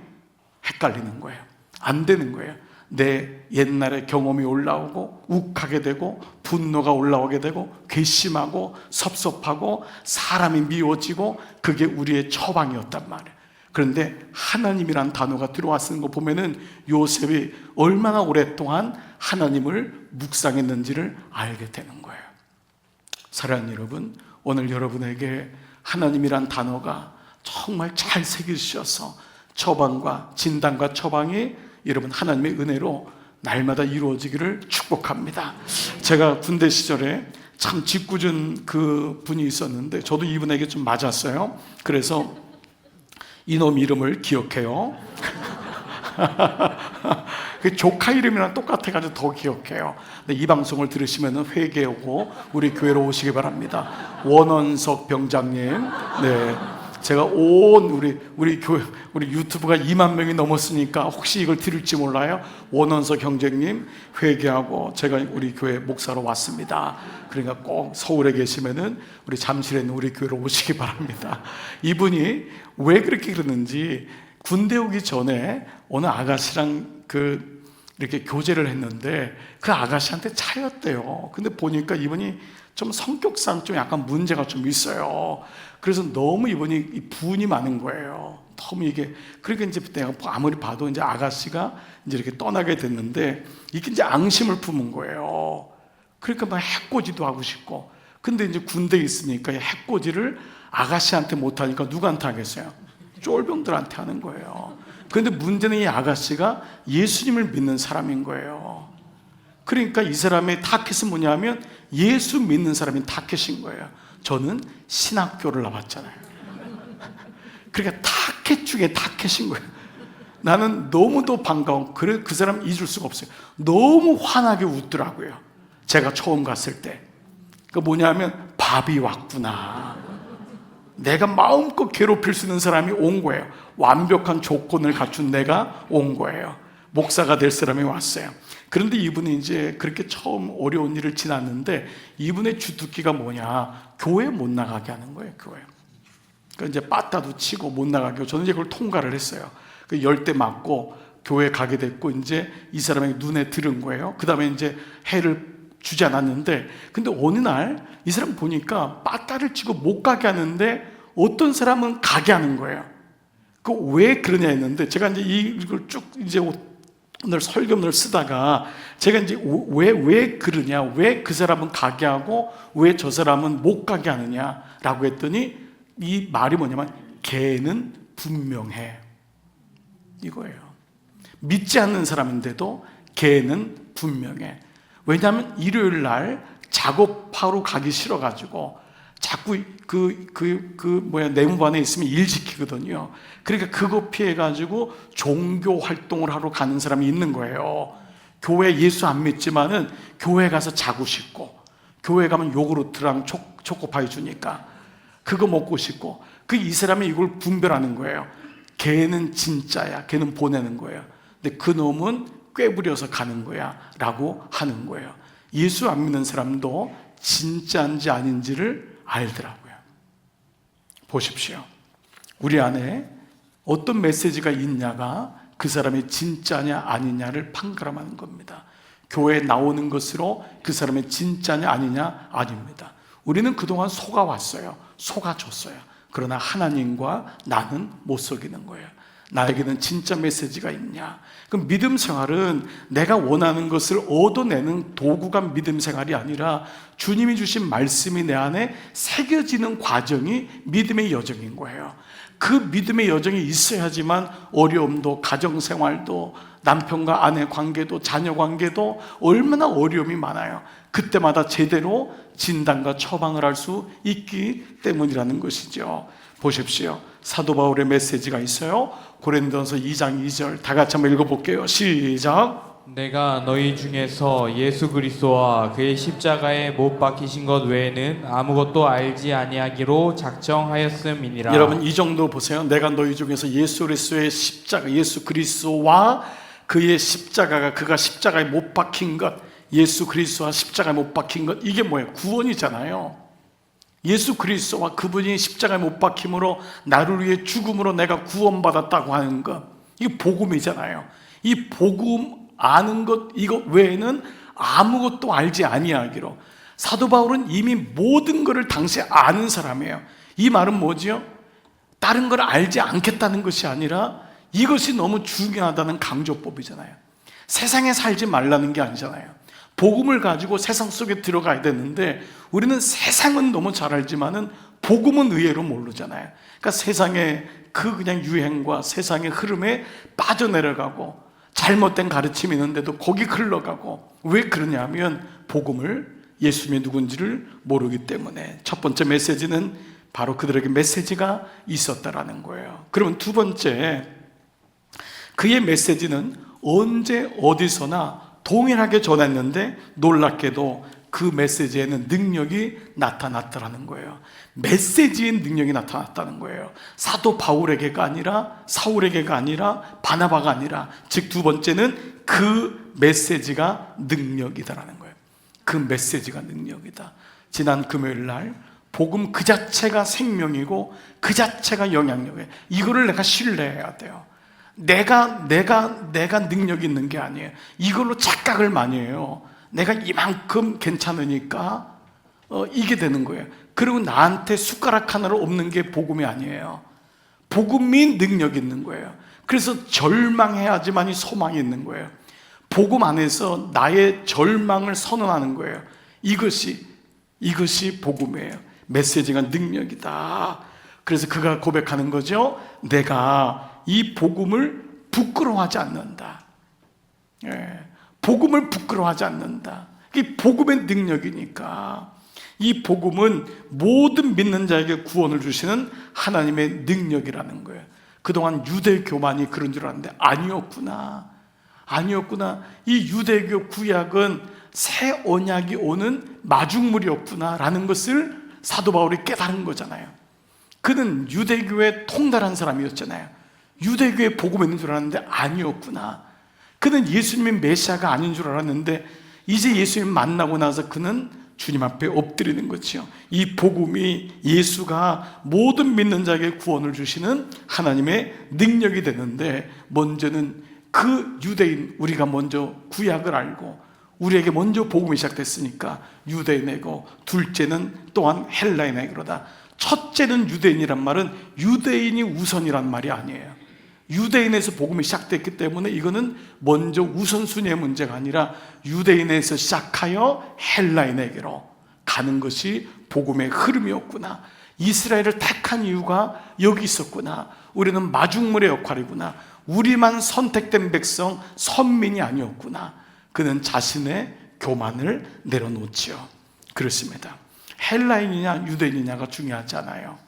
헷갈리는 거예요. 안 되는 거예요. 내 옛날의 경험이 올라오고 욱하게 되고 분노가 올라오게 되고 괘씸하고 섭섭하고 사람이 미워지고, 그게 우리의 처방이었단 말이에요. 그런데 하나님이란 단어가 들어왔는 거 보면은 요셉이 얼마나 오랫동안 하나님을 묵상했는지를 알게 되는 거예요. 사랑하는 여러분, 오늘 여러분에게 하나님이란 단어가 정말 잘 새겨주셔서 처방과 진단과 처방이 여러분 하나님의 은혜로 날마다 이루어지기를 축복합니다. 제가 군대 시절에 참 짓궂은 그 분이 있었는데, 저도 이분에게 좀 맞았어요. 그래서 이놈 이름을 기억해요. 그 조카 이름이랑 똑같아가지고 더 기억해요. 이 방송을 들으시면 회개하고 우리 교회로 오시기 바랍니다. 원원석 병장님. 네. 제가 온 우리 교회, 우리 유튜브가 2만 명이 넘었으니까 혹시 이걸 들을지 몰라요. 원원석 형제님 회개하고 제가 우리 교회 목사로 왔습니다. 그러니까 꼭 서울에 계시면은 우리 잠실에 있는 우리 교회로 오시기 바랍니다. 이분이 왜 그렇게 그러는지, 군대 오기 전에 어느 아가씨랑 이렇게 교제를 했는데 그 아가씨한테 차였대요. 근데 보니까 이분이 좀 성격상 좀 약간 문제가 좀 있어요. 그래서 너무 이분이 분이 많은 거예요. 너무 이게, 그러니까 이제 내가 아무리 봐도 이제 아가씨가 이제 이렇게 떠나게 됐는데 이게 이제 앙심을 품은 거예요. 그러니까 막 해코지도 하고 싶고. 근데 이제 군대에 있으니까 해코지를 아가씨한테 못하니까 누구한테 하겠어요? 쫄병들한테 하는 거예요. 그런데 문제는 이 아가씨가 예수님을 믿는 사람인 거예요. 그러니까 이 사람의 타켓은 뭐냐면 예수 믿는 사람이 타켓인 거예요. 저는 신학교를 나왔잖아요. 그러니까 타켓 중에 타켓인 거예요. 나는 너무도 반가워. 그래, 그 사람 잊을 수가 없어요. 너무 환하게 웃더라고요. 제가 처음 갔을 때. 그 뭐냐면 밥이 왔구나. 내가 마음껏 괴롭힐 수 있는 사람이 온 거예요. 완벽한 조건을 갖춘 내가 온 거예요. 목사가 될 사람이 왔어요. 그런데 이분이 이제 그렇게 처음 어려운 일을 지났는데 이분의 주특기가 뭐냐? 교회 못 나가게 하는 거예요. 교회. 그러니까 이제 빠따도 치고 못 나가게 하고 저는 이제 그걸 통과를 했어요. 그 열대 맞고 교회 가게 됐고 이제 이 사람의 눈에 들은 거예요. 그 다음에 이제 해를 주지 않았는데 근데 어느 날 이 사람 보니까 빠따를 치고 못 가게 하는데 어떤 사람은 가게 하는 거예요. 그 왜 그러냐 했는데 제가 이제 이걸 쭉 이제 오늘 설교문을 쓰다가 제가 이제 왜 그러냐, 왜 그 사람은 가게 하고 왜 저 사람은 못 가게 하느냐라고 했더니 이 말이 뭐냐면 걔는 분명해 이거예요. 믿지 않는 사람인데도 걔는 분명해. 왜냐하면 일요일 날 작업하러 가기 싫어가지고 자꾸 내무반에 있으면 일 지키거든요. 그러니까 그거 피해가지고 종교 활동을 하러 가는 사람이 있는 거예요. 교회 예수 안 믿지만은 교회 가서 자고 싶고, 교회 가면 요구르트랑 초코파이 주니까 그거 먹고 싶고, 이 사람이 이걸 분별하는 거예요. 걔는 진짜야, 걔는 보내는 거예요. 근데 그 놈은 꾀부려서 가는 거야 라고 하는 거예요. 예수 안 믿는 사람도 진짜인지 아닌지를 알더라고요. 보십시오. 우리 안에 어떤 메시지가 있냐가 그 사람이 진짜냐 아니냐를 판가름하는 겁니다. 교회에 나오는 것으로 그 사람이 진짜냐 아니냐 아닙니다. 우리는 그동안 속아왔어요. 속아줬어요. 그러나 하나님과 나는 못 속이는 거예요. 나에게는 진짜 메시지가 있냐? 그럼 믿음 생활은 내가 원하는 것을 얻어내는 도구가 믿음 생활이 아니라 주님이 주신 말씀이 내 안에 새겨지는 과정이 믿음의 여정인 거예요. 그 믿음의 여정이 있어야지만 어려움도, 가정생활도, 남편과 아내 관계도, 자녀 관계도 얼마나 어려움이 많아요. 그때마다 제대로 진단과 처방을 할 수 있기 때문이라는 것이죠. 보십시오. 사도 바울의 메시지가 있어요. 고린도전서 2장 2절 다 같이 한번 읽어볼게요. 시작. 내가 너희 중에서 예수 그리스도와 그의 십자가에 못 박히신 것 외에는 아무것도 알지 아니하기로 작정하였음이니라. 여러분 이 정도 보세요. 내가 너희 중에서 예수 그리스도의 십자가, 예수 그리스도와 그의 십자가가, 그가 십자가에 못 박힌 것, 예수 그리스도와 십자가에 못 박힌 것, 이게 뭐예요? 구원이잖아요. 예수 그리스도와 그분이 십자가에 못 박힘으로 나를 위해 죽음으로 내가 구원받았다고 하는 것, 이게 복음이잖아요. 이 복음 아는 것, 이것 외에는 아무것도 알지 아니하기로. 사도 바울은 이미 모든 것을 당시에 아는 사람이에요. 이 말은 뭐지요? 다른 걸 알지 않겠다는 것이 아니라 이것이 너무 중요하다는 강조법이잖아요. 세상에 살지 말라는 게 아니잖아요. 복음을 가지고 세상 속에 들어가야 되는데 우리는 세상은 너무 잘 알지만은 복음은 의외로 모르잖아요. 그러니까 세상의 그냥 유행과 세상의 흐름에 빠져내려가고 잘못된 가르침이 있는데도 거기 흘러가고. 왜 그러냐면 복음을, 예수님이 누군지를 모르기 때문에. 첫 번째 메시지는 바로 그들에게 메시지가 있었다라는 거예요. 그러면 두 번째, 그의 메시지는 언제 어디서나 동일하게 전했는데 놀랍게도 그 메시지에는 능력이 나타났다는 거예요. 메시지의 능력이 나타났다는 거예요. 사도 바울에게가 아니라, 사울에게가 아니라, 바나바가 아니라, 즉 두 번째는 그 메시지가 능력이다라는 거예요. 그 메시지가 능력이다. 지난 금요일 날 복음 그 자체가 생명이고 그 자체가 영향력이에요. 이거를 내가 신뢰해야 돼요. 내가 능력이 있는 게 아니에요. 이걸로 착각을 많이 해요. 내가 이만큼 괜찮으니까 이게 되는 거예요. 그리고 나한테 숟가락 하나를 엎는 게 복음이 아니에요. 복음이 능력이 있는 거예요. 그래서 절망해야지만이 소망이 있는 거예요. 복음 안에서 나의 절망을 선언하는 거예요. 이것이 복음이에요. 메시지가 능력이다. 그래서 그가 고백하는 거죠. 내가 이 복음을 부끄러워하지 않는다. 복음을 부끄러워하지 않는다. 이게 복음의 능력이니까. 이 복음은 모든 믿는 자에게 구원을 주시는 하나님의 능력이라는 거예요. 그동안 유대교만이 그런 줄 알았는데 아니었구나. 이 유대교 구약은 새 언약이 오는 마중물이었구나라는 것을 사도 바울이 깨달은 거잖아요. 그는 유대교의 통달한 사람이었잖아요. 유대교의 복음이 있는 줄 알았는데 아니었구나. 그는 예수님이 메시아가 아닌 줄 알았는데 이제 예수님 만나고 나서 그는 주님 앞에 엎드리는 거죠. 이 복음이 예수가 모든 믿는 자에게 구원을 주시는 하나님의 능력이 되는데, 먼저는 그 유대인, 우리가 먼저 구약을 알고 우리에게 먼저 복음이 시작됐으니까 유대인이고, 둘째는 또한 헬라인이로다. 첫째는 유대인이란 말은 유대인이 우선이란 말이 아니에요. 유대인에서 복음이 시작됐기 때문에 이거는 먼저 우선순위의 문제가 아니라 유대인에서 시작하여 헬라인에게로 가는 것이 복음의 흐름이었구나. 이스라엘을 택한 이유가 여기 있었구나. 우리는 마중물의 역할이구나. 우리만 선택된 백성, 선민이 아니었구나. 그는 자신의 교만을 내려놓지요. 그렇습니다. 헬라인이냐 유대인이냐가 중요하지 않아요.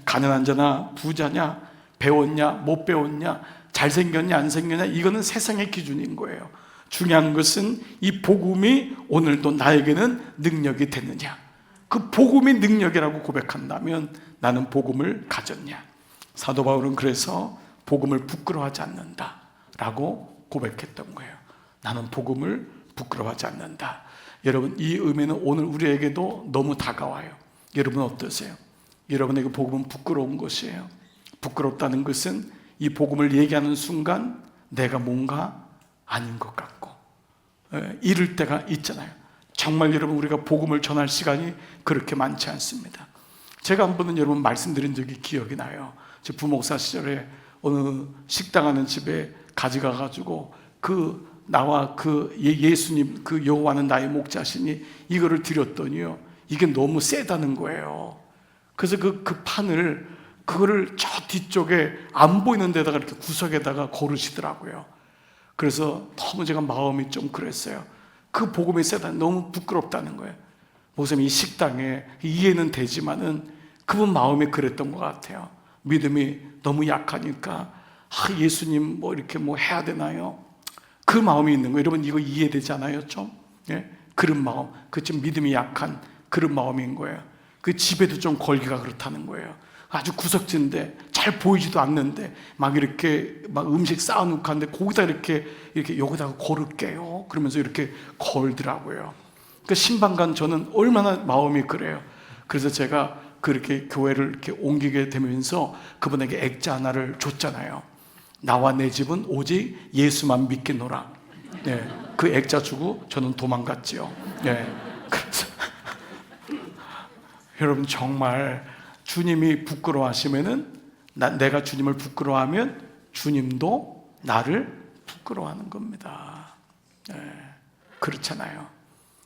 가난한 자나 부자냐, 배웠냐 못 배웠냐, 잘생겼냐 안 생겼냐, 이거는 세상의 기준인 거예요. 중요한 것은 이 복음이 오늘도 나에게는 능력이 됐느냐. 그 복음이 능력이라고 고백한다면 나는 복음을 가졌냐. 사도 바울은 그래서 복음을 부끄러워하지 않는다 라고 고백했던 거예요. 나는 복음을 부끄러워하지 않는다. 여러분, 이 의미는 오늘 우리에게도 너무 다가와요. 여러분 어떠세요? 여러분에게 복음은 부끄러운 것이에요. 부끄럽다는 것은 이 복음을 얘기하는 순간 내가 뭔가 아닌 것 같고 이럴 때가 있잖아요. 정말 여러분, 우리가 복음을 전할 시간이 그렇게 많지 않습니다. 제가 한 번은 여러분 말씀드린 적이 기억이 나요. 제 부목사 시절에 어느 식당 하는 집에 가져가가지고 나와 예수님, 여호와는 나의 목자시니 이거를 드렸더니요, 이게 너무 세다는 거예요. 그래서 그 판을, 그거를 저 뒤쪽에 안 보이는 데다가 이렇게 구석에다가 거르시더라고요. 그래서 너무 제가 마음이 좀 그랬어요. 그 복음이 세다, 너무 부끄럽다는 거예요. 목사님, 이 식당에 이해는 되지만은 그분 마음이 그랬던 것 같아요. 믿음이 너무 약하니까 예수님 이렇게 해야 되나요? 그 마음이 있는 거예요. 여러분, 이거 이해되잖아요, 좀? 그런 마음, 좀 믿음이 약한 그런 마음인 거예요. 그 집에도 좀 걸기가 그렇다는 거예요. 아주 구석진데 잘 보이지도 않는데 이렇게 음식 쌓아놓고 하는데 거기다 이렇게 여기다가 걸을게요. 그러면서 이렇게 걸더라고요. 그 신방간 저는 얼마나 마음이 그래요. 그래서 제가 그렇게 교회를 이렇게 옮기게 되면서 그분에게 액자 하나를 줬잖아요. 나와 내 집은 오직 예수만 믿겠노라. 그 액자 주고 저는 도망갔지요. 그래서 여러분, 정말 주님이 부끄러워하시면은, 내가 주님을 부끄러워하면 주님도 나를 부끄러워하는 겁니다. 그렇잖아요.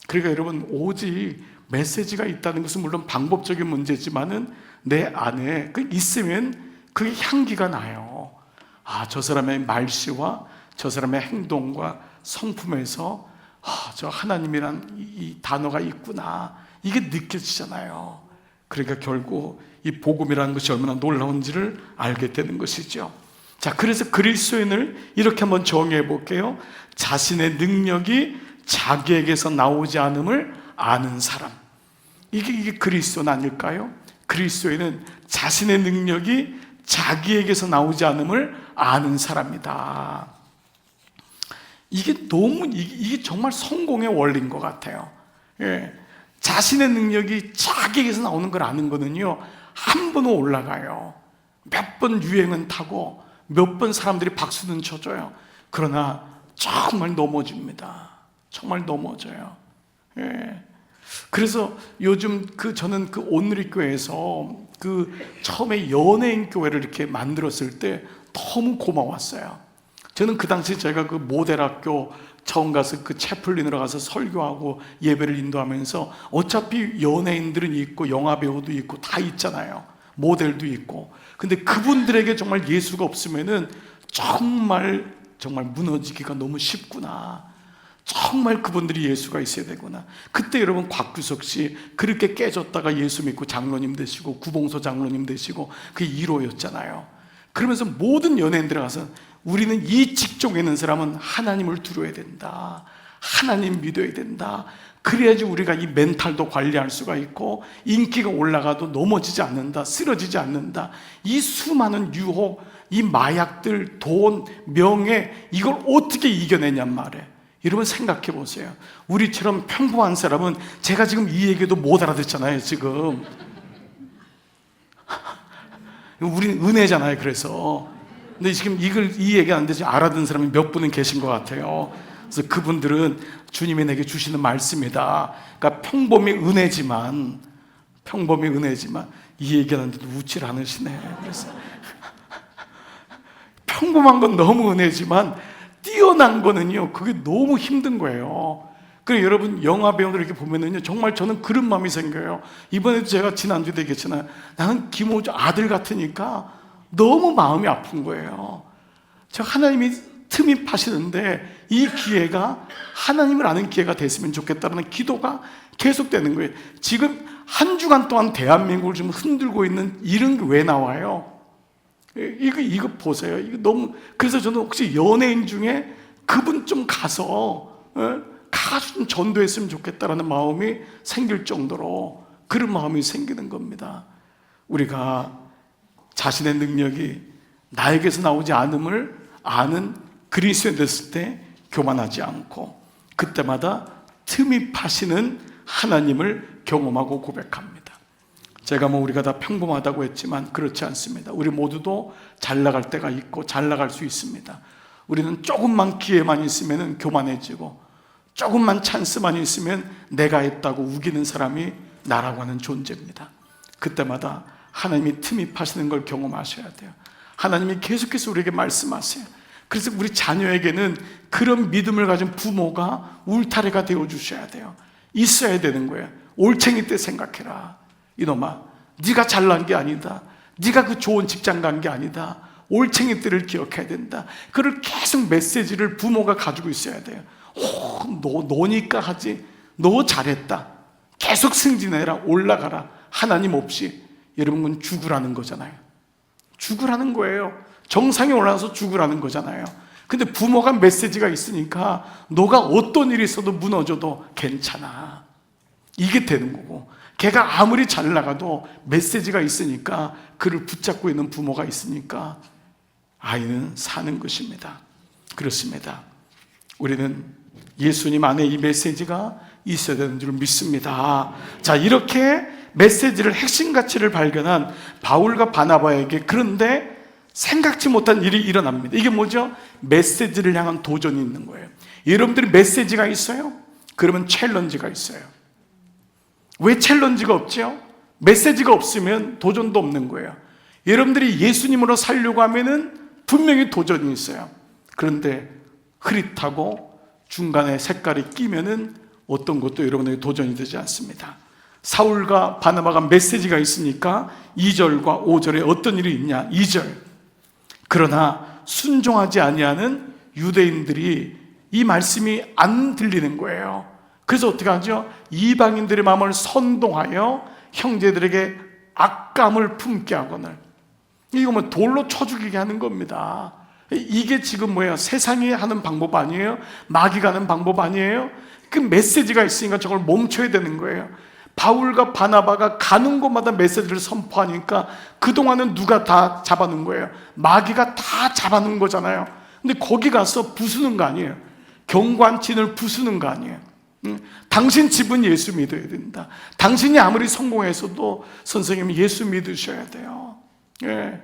그러니까 여러분, 오직 메시지가 있다는 것은 물론 방법적인 문제지만은 내 안에 있으면 그게 향기가 나요. 저 사람의 말씨와 저 사람의 행동과 성품에서 저 하나님이란 이 단어가 있구나, 이게 느껴지잖아요. 그러니까 결국 이 복음이라는 것이 얼마나 놀라운지를 알게 되는 것이죠. 자, 그래서 그리스도인을 이렇게 한번 정의해 볼게요. 자신의 능력이 자기에게서 나오지 않음을 아는 사람. 이게 그리스도는 아닐까요? 그리스도인은 자신의 능력이 자기에게서 나오지 않음을 아는 사람이다. 이게 정말 성공의 원리인 것 같아요. 자신의 능력이 자기에게서 나오는 걸 아는 거는요, 한 번은 올라가요. 몇 번 유행은 타고 몇 번 사람들이 박수는 쳐줘요. 그러나 정말 넘어집니다. 정말 넘어져요. 그래서 요즘 저는 온누리교회에서 처음에 연예인 교회를 이렇게 만들었을 때 너무 고마웠어요. 저는 그 당시 제가 모델학교 처음 가서 채플린으로 가서 설교하고 예배를 인도하면서 어차피 연예인들은 있고 영화배우도 있고 다 있잖아요. 모델도 있고. 근데 그분들에게 정말 예수가 없으면은 정말 무너지기가 너무 쉽구나. 정말 그분들이 예수가 있어야 되구나. 그때 여러분 곽규석 씨 그렇게 깨졌다가 예수 믿고 장로님 되시고 구봉서 장로님 되시고 그게 1호였잖아요. 그러면서 모든 연예인들 가서 우리는 이 직종에 있는 사람은 하나님을 두려워야 된다. 하나님 믿어야 된다. 그래야지 우리가 이 멘탈도 관리할 수가 있고 인기가 올라가도 넘어지지 않는다. 쓰러지지 않는다. 이 수많은 유혹, 이 마약들, 돈, 명예 이걸 어떻게 이겨내냔 말이에요. 여러분 생각해 보세요. 우리처럼 평범한 사람은 제가 지금 이 얘기도 못 알아듣잖아요. 지금 우리는 은혜잖아요. 그래서 근데 지금 이 얘기 안 되지 알아듣는 사람이 몇 분은 계신 것 같아요. 그래서 그분들은 주님이 내게 주시는 말씀이다. 그러니까 평범이 은혜지만 이 얘기 하는데도 웃질 않으시네. 그래서 평범한 건 너무 은혜지만 뛰어난 거는요, 그게 너무 힘든 거예요. 그래서 여러분 영화 배우들 이렇게 보면은요, 정말 저는 그런 마음이 생겨요. 이번에도 제가 지난주에 얘기했잖아요. 나는 김호주 아들 같으니까 너무 마음이 아픈 거예요. 저 하나님이 틈이 파시는데 이 기회가 하나님을 아는 기회가 됐으면 좋겠다는 기도가 계속되는 거예요. 지금 한 주간 동안 대한민국을 좀 흔들고 있는 이런 게 왜 나와요? 이거 보세요. 이거 너무. 그래서 저는 혹시 연예인 중에 그분 좀 가서 좀 전도했으면 좋겠다라는 마음이 생길 정도로 그런 마음이 생기는 겁니다. 우리가 자신의 능력이 나에게서 나오지 않음을 아는 그리스도인 됐을 때 교만하지 않고 그때마다 틈이 파시는 하나님을 경험하고 고백합니다. 제가 우리가 다 평범하다고 했지만 그렇지 않습니다. 우리 모두도 잘 나갈 때가 있고 잘 나갈 수 있습니다. 우리는 조금만 기회만 있으면 교만해지고 조금만 찬스만 있으면 내가 했다고 우기는 사람이 나라고 하는 존재입니다. 그때마다 하나님이 틈이 파시는 걸 경험하셔야 돼요. 하나님이 계속해서 우리에게 말씀하세요. 그래서 우리 자녀에게는 그런 믿음을 가진 부모가 울타리가 되어주셔야 돼요. 있어야 되는 거예요. 올챙이 때 생각해라. 이놈아, 네가 잘난 게 아니다. 네가 그 좋은 직장 간 게 아니다. 올챙이 때를 기억해야 된다. 그걸 계속 메시지를 부모가 가지고 있어야 돼요. 너니까 하지. 너 잘했다. 계속 승진해라. 올라가라. 하나님 없이 여러분 죽으라는 거잖아요. 죽으라는 거예요. 정상에 올라가서 죽으라는 거잖아요. 근데 부모가 메시지가 있으니까 너가 어떤 일이 있어도 무너져도 괜찮아. 이게 되는 거고, 걔가 아무리 잘 나가도 메시지가 있으니까 그를 붙잡고 있는 부모가 있으니까 아이는 사는 것입니다. 그렇습니다. 우리는 예수님 안에 이 메시지가 있어야 되는 줄 믿습니다. 자, 이렇게 메시지를, 핵심 가치를 발견한 바울과 바나바에게 그런데 생각지 못한 일이 일어납니다. 이게 뭐죠? 메시지를 향한 도전이 있는 거예요. 여러분들이 메시지가 있어요? 그러면 챌린지가 있어요. 왜 챌린지가 없죠? 메시지가 없으면 도전도 없는 거예요. 여러분들이 예수님으로 살려고 하면은 분명히 도전이 있어요. 그런데 흐릿하고 중간에 색깔이 끼면은 어떤 것도 여러분에게 도전이 되지 않습니다. 사울과 바나바가 메시지가 있으니까 2절과 5절에 어떤 일이 있냐? 2절. 그러나 순종하지 아니하는 유대인들이 이 말씀이 안 들리는 거예요. 그래서 어떻게 하죠? 이방인들의 마음을 선동하여 형제들에게 악감을 품게 하거늘. 이거 돌로 쳐 죽이게 하는 겁니다. 이게 지금 뭐예요? 세상이 하는 방법 아니에요? 마귀가 하는 방법 아니에요? 그 메시지가 있으니까 저걸 멈춰야 되는 거예요. 바울과 바나바가 가는 곳마다 메시지를 선포하니까 그동안은 누가 다 잡아놓은 거예요? 마귀가 다 잡아놓은 거잖아요. 근데 거기 가서 부수는 거 아니에요? 경관진을 부수는 거 아니에요? 당신 집은 예수 믿어야 된다. 당신이 아무리 성공해서도 선생님 예수 믿으셔야 돼요. 예.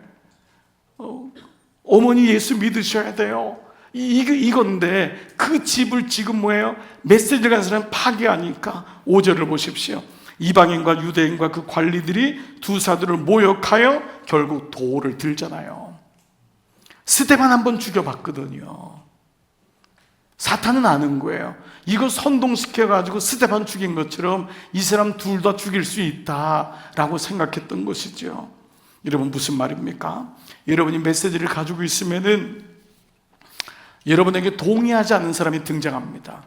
어머니 예수 믿으셔야 돼요. 이건데 그 집을 지금 뭐예요? 메시지를 가진 사람이 파괴하니까 5절을 보십시오. 이방인과 유대인과 그 관리들이 두 사도를 모욕하여 결국 돌을 들잖아요. 스데반 한번 죽여봤거든요. 사탄은 아는 거예요. 이거 선동시켜가지고 스데반 죽인 것처럼 이 사람 둘 다 죽일 수 있다라고 생각했던 것이죠. 여러분, 무슨 말입니까? 여러분이 메시지를 가지고 있으면은 여러분에게 동의하지 않는 사람이 등장합니다.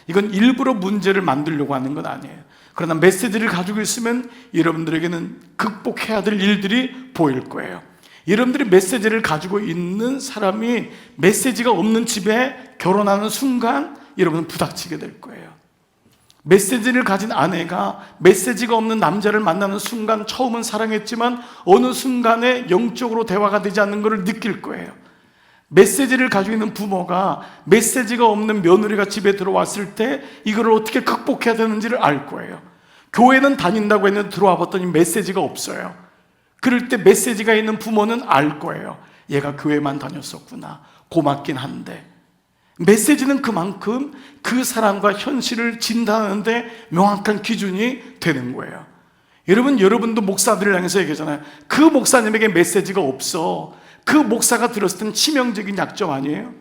이건 일부러 문제를 만들려고 하는 건 아니에요. 그러나 메시지를 가지고 있으면 여러분들에게는 극복해야 될 일들이 보일 거예요. 여러분들이 메시지를 가지고 있는 사람이 메시지가 없는 집에 결혼하는 순간 여러분은 부닥치게 될 거예요. 메시지를 가진 아내가 메시지가 없는 남자를 만나는 순간 처음은 사랑했지만 어느 순간에 영적으로 대화가 되지 않는 것을 느낄 거예요. 메시지를 가지고 있는 부모가 메시지가 없는 며느리가 집에 들어왔을 때 이걸 어떻게 극복해야 되는지를 알 거예요. 교회는 다닌다고 했는데 들어와 봤더니 메시지가 없어요. 그럴 때 메시지가 있는 부모는 알 거예요. 얘가 교회만 다녔었구나. 고맙긴 한데. 메시지는 그만큼 그 사람과 현실을 진단하는데 명확한 기준이 되는 거예요. 여러분도 목사들을 향해서 얘기하잖아요. 그 목사님에게 메시지가 없어. 그 목사가 들었을 때는 치명적인 약점 아니에요?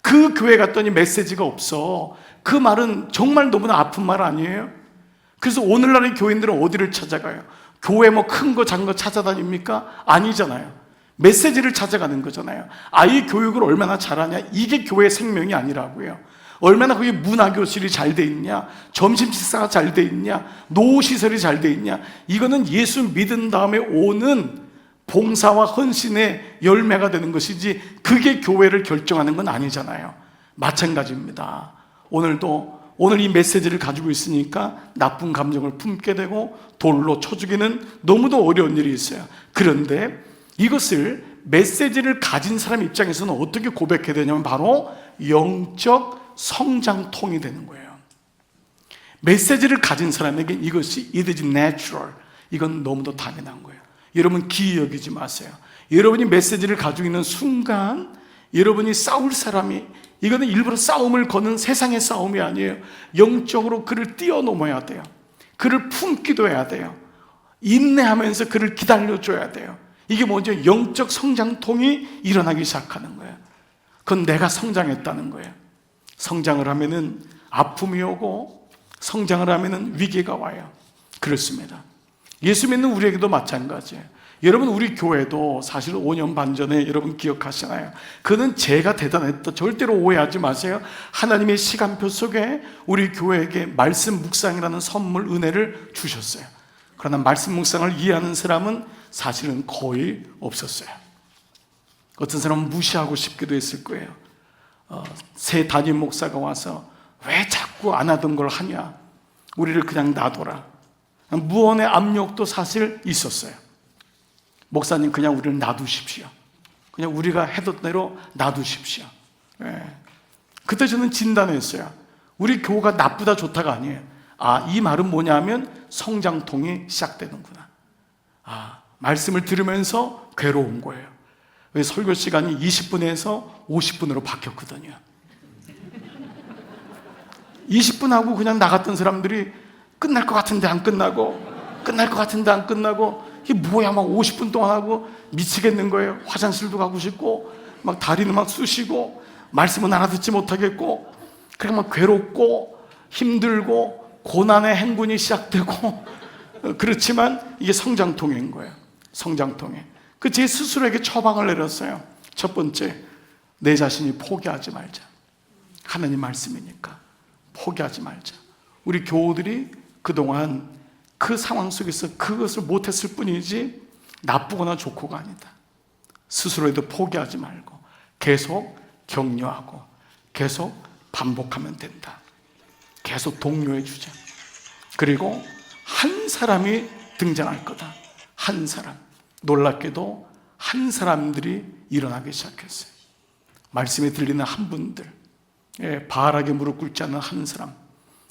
그 교회 갔더니 메시지가 없어. 그 말은 정말 너무나 아픈 말 아니에요? 그래서 오늘날의 교인들은 어디를 찾아가요? 교회 뭐 큰 거 작은 거 찾아다닙니까? 아니잖아요. 메시지를 찾아가는 거잖아요. 아이 교육을 얼마나 잘하냐, 이게 교회 생명이 아니라고요. 얼마나 거기 문화교실이 잘 돼 있냐, 점심 식사가 잘 돼 있냐, 노후시설이 잘 돼 있냐, 이거는 예수 믿은 다음에 오는 봉사와 헌신의 열매가 되는 것이지 그게 교회를 결정하는 건 아니잖아요. 마찬가지입니다. 오늘 이 메시지를 가지고 있으니까 나쁜 감정을 품게 되고 돌로 쳐 죽이는 너무도 어려운 일이 있어요. 그런데 이것을 메시지를 가진 사람 입장에서는 어떻게 고백해야 되냐면 바로 영적 성장통이 되는 거예요. 메시지를 가진 사람에게 이것이 it is natural, 이건 너무도 당연한 거예요. 여러분 기이 여기지 마세요. 여러분이 메시지를 가지고 있는 순간 여러분이 싸울 사람이, 이거는 일부러 싸움을 거는 세상의 싸움이 아니에요. 영적으로 그를 뛰어넘어야 돼요. 그를 품기도 해야 돼요. 인내하면서 그를 기다려줘야 돼요. 이게 뭐죠? 영적 성장통이 일어나기 시작하는 거예요. 그건 내가 성장했다는 거예요. 성장을 하면은 아픔이 오고 성장을 하면은 위기가 와요. 그렇습니다. 예수 믿는 우리에게도 마찬가지예요. 여러분, 우리 교회도 사실 5년 반 전에 여러분 기억하시나요? 그는 제가 대단했다, 절대로 오해하지 마세요. 하나님의 시간표 속에 우리 교회에게 말씀 묵상이라는 선물, 은혜를 주셨어요. 그러나 말씀 묵상을 이해하는 사람은 사실은 거의 없었어요. 어떤 사람은 무시하고 싶기도 했을 거예요. 새 담임 목사가 와서 왜 자꾸 안 하던 걸 하냐, 우리를 그냥 놔둬라, 무언의 압력도 사실 있었어요. 목사님, 그냥 우리를 놔두십시오. 그냥 우리가 해던 대로 놔두십시오. 그때 저는 진단했어요. 우리 교회가 나쁘다 좋다가 아니에요. 이 말은 뭐냐 하면 성장통이 시작되는구나. 말씀을 들으면서 괴로운 거예요. 설교 시간이 20분에서 50분으로 바뀌었거든요. 20분 하고 그냥 나갔던 사람들이 끝날 것 같은데 안 끝나고, 끝날 것 같은데 안 끝나고, 이게 뭐야, 막 50분 동안 하고 미치겠는 거예요. 화장실도 가고 싶고, 막 다리는 막 쑤시고, 말씀은 알아듣지 못하겠고, 그냥 막 괴롭고 힘들고 고난의 행군이 시작되고, 그렇지만 이게 성장통인 거예요. 성장통에. 제 스스로에게 처방을 내렸어요. 첫 번째, 내 자신이 포기하지 말자. 하나님 말씀이니까 포기하지 말자. 우리 교우들이 그동안 그 상황 속에서 그것을 못했을 뿐이지 나쁘거나 좋고가 아니다. 스스로에도 포기하지 말고 계속 격려하고 계속 반복하면 된다. 계속 독려해 주자. 그리고 한 사람이 등장할 거다. 한 사람. 놀랍게도 한 사람들이 일어나기 시작했어요. 말씀에 들리는 한 분들, 바알에게 무릎 꿇지 않는 한 사람,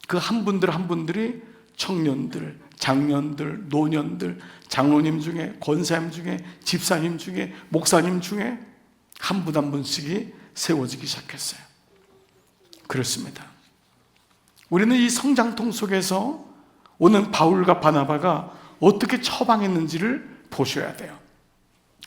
그 한 분들 한 분들이 청년들, 장년들, 노년들, 장로님 중에, 권사님 중에, 집사님 중에, 목사님 중에 한 분 한 분씩이 세워지기 시작했어요. 그렇습니다. 우리는 이 성장통 속에서 오는 바울과 바나바가 어떻게 처방했는지를 보셔야 돼요.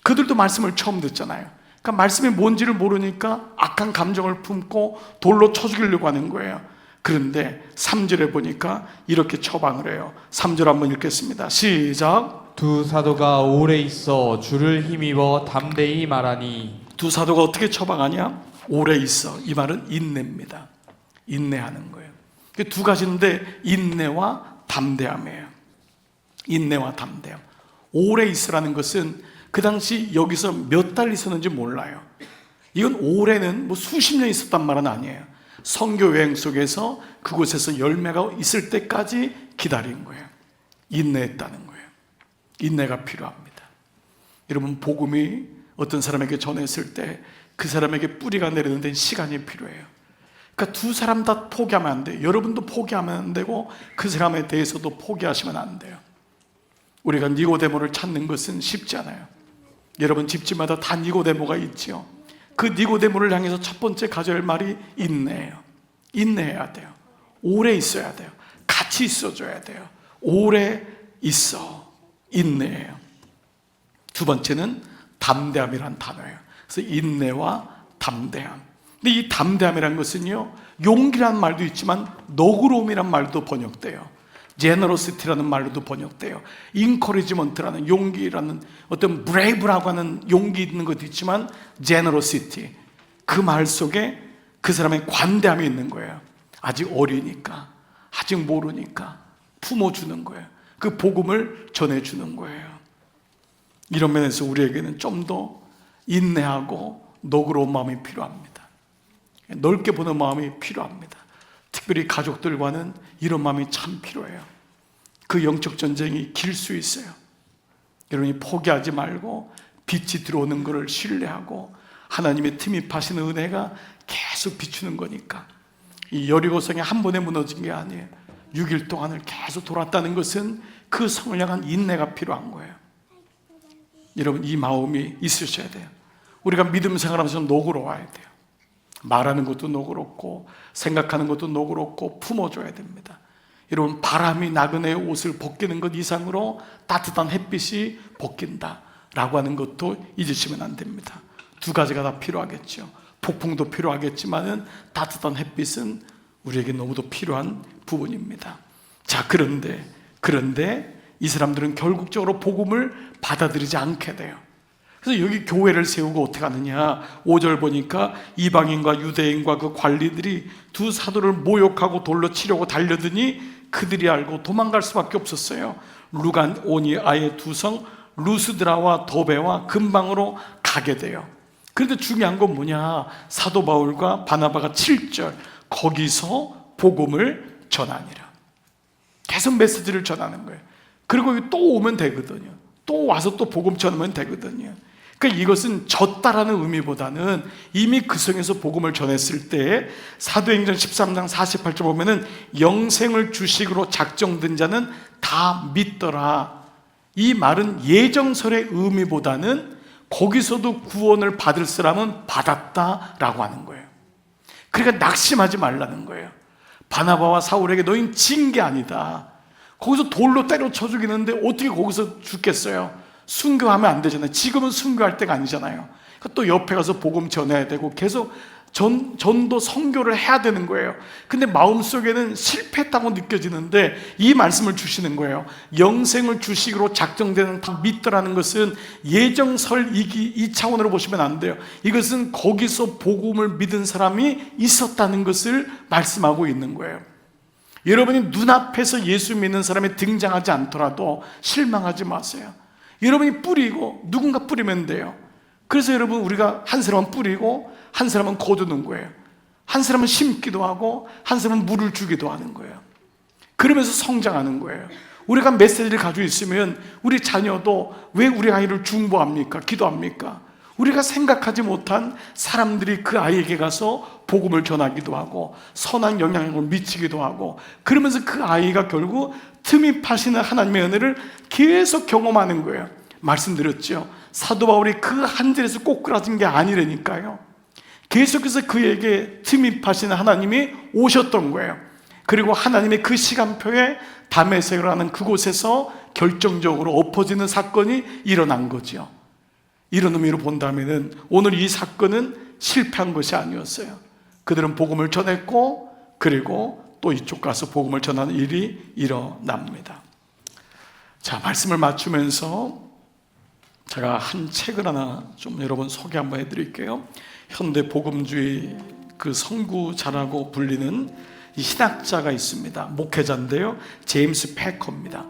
그들도 말씀을 처음 듣잖아요. 그러니까 말씀이 뭔지를 모르니까 악한 감정을 품고 돌로 쳐 죽이려고 하는 거예요. 그런데 3절에 보니까 이렇게 처방을 해요. 3절 한번 읽겠습니다. 시작. 두 사도가 오래 있어 주를 힘입어 담대히 말하니. 두 사도가 어떻게 처방하냐? 오래 있어. 이 말은 인내입니다. 인내하는 거예요. 두 가지인데 인내와 담대함이에요. 인내와 담대함. 오래 있으라는 것은 그 당시 여기서 몇 달 있었는지 몰라요. 이건 오래는 뭐 수십 년 있었단 말은 아니에요. 선교 여행 속에서 그곳에서 열매가 있을 때까지 기다린 거예요. 인내했다는 거예요. 인내가 필요합니다. 여러분, 복음이 어떤 사람에게 전했을 때 그 사람에게 뿌리가 내리는 데는 시간이 필요해요. 그러니까 두 사람 다 포기하면 안 돼요. 여러분도 포기하면 안 되고 그 사람에 대해서도 포기하시면 안 돼요. 우리가 니고데모를 찾는 것은 쉽지 않아요. 여러분 집집마다 다 니고데모가 있지요. 그 니고데모를 향해서 첫 번째 가져야 할 말이 인내예요. 인내해야 돼요. 오래 있어야 돼요. 같이 있어줘야 돼요. 오래 있어. 인내예요. 두 번째는 담대함이란 단어예요. 그래서 인내와 담대함. 근데 이 담대함이란 것은요, 용기란 말도 있지만 너그러움이란 말도 번역돼요. 제너러시티라는 말로도 번역돼요. 인커리지먼트라는 용기라는 어떤 브레이브라고 하는 용기 있는 것도 있지만 제너러시티, 그 말 속에 그 사람의 관대함이 있는 거예요. 아직 어리니까, 아직 모르니까 품어주는 거예요. 그 복음을 전해주는 거예요. 이런 면에서 우리에게는 좀 더 인내하고 너그러운 마음이 필요합니다. 넓게 보는 마음이 필요합니다. 특별히 가족들과는 이런 마음이 참 필요해요. 그 영적 전쟁이 길 수 있어요. 여러분이 포기하지 말고 빛이 들어오는 것을 신뢰하고 하나님의 틈입하시는 은혜가 계속 비추는 거니까. 이 여리고성이 한 번에 무너진 게 아니에요. 6일 동안을 계속 돌았다는 것은 그 성을 향한 인내가 필요한 거예요. 여러분, 이 마음이 있으셔야 돼요. 우리가 믿음 생활하면서 너그러워야 돼요. 말하는 것도 너그럽고 생각하는 것도 너그럽고 품어줘야 됩니다. 여러분, 바람이 나그네의 옷을 벗기는 것 이상으로 따뜻한 햇빛이 벗긴다라고 하는 것도 잊으시면 안 됩니다. 두 가지가 다 필요하겠죠. 폭풍도 필요하겠지만은 따뜻한 햇빛은 우리에게 너무도 필요한 부분입니다. 자, 그런데 이 사람들은 결국적으로 복음을 받아들이지 않게 돼요. 그래서 여기 교회를 세우고 어떻게 하느냐, 5절 보니까 이방인과 유대인과 그 관리들이 두 사도를 모욕하고 돌로 치려고 달려드니 그들이 알고 도망갈 수밖에 없었어요. 루간 오니아의 두 성 루스드라와 더베와 근방으로 가게 돼요. 그런데 중요한 건 뭐냐, 사도 바울과 바나바가 7절 거기서 복음을 전하니라. 계속 메시지를 전하는 거예요. 그리고 또 오면 되거든요. 또 와서 또 복음 전하면 되거든요. 그러니까 이것은 졌다라는 의미보다는 이미 그 성에서 복음을 전했을 때 사도행전 13장 48절 보면은 영생을 주식으로 작정된 자는 다 믿더라. 이 말은 예정설의 의미보다는 거기서도 구원을 받을 사람은 받았다라고 하는 거예요. 그러니까 낙심하지 말라는 거예요. 바나바와 사울에게 너희는 진 게 아니다. 거기서 돌로 때려쳐 죽이는데 어떻게 거기서 죽겠어요? 순교하면 안 되잖아요. 지금은 순교할 때가 아니잖아요. 또 옆에 가서 복음 전해야 되고 계속 전도 선교를 해야 되는 거예요. 근데 마음속에는 실패했다고 느껴지는데 이 말씀을 주시는 거예요. 영생을 주식으로 작정되는 다 믿더라는 것은 예정설 이 차원으로 보시면 안 돼요. 이것은 거기서 복음을 믿은 사람이 있었다는 것을 말씀하고 있는 거예요. 여러분이 눈앞에서 예수 믿는 사람이 등장하지 않더라도 실망하지 마세요. 여러분이 뿌리고 누군가 뿌리면 돼요. 그래서 여러분, 우리가 한 사람은 뿌리고 한 사람은 거두는 거예요. 한 사람은 심기도 하고 한 사람은 물을 주기도 하는 거예요. 그러면서 성장하는 거예요. 우리가 메시지를 가지고 있으면 우리 자녀도 왜 우리 아이를 중보합니까? 기도합니까? 우리가 생각하지 못한 사람들이 그 아이에게 가서 복음을 전하기도 하고 선한 영향을 미치기도 하고, 그러면서 그 아이가 결국 틈입하시는 하나님의 은혜를 계속 경험하는 거예요. 말씀드렸죠. 사도 바울이 그 한 절에서 꼬꾸라진 게 아니라니까요. 계속해서 그에게 침입하시는 하나님이 오셨던 거예요. 그리고 하나님의 그 시간표에 다메섹을 하는 그곳에서 결정적으로 엎어지는 사건이 일어난 거죠. 이런 의미로 본다면은 오늘 이 사건은 실패한 것이 아니었어요. 그들은 복음을 전했고, 그리고 또 이쪽 가서 복음을 전하는 일이 일어납니다. 자, 말씀을 맞추면서 제가 한 책을 하나 좀 여러분 소개 한번 해드릴게요. 현대 복음주의 그 선구자라고 불리는 이 신학자가 있습니다. 목회자인데요, 제임스 패커입니다.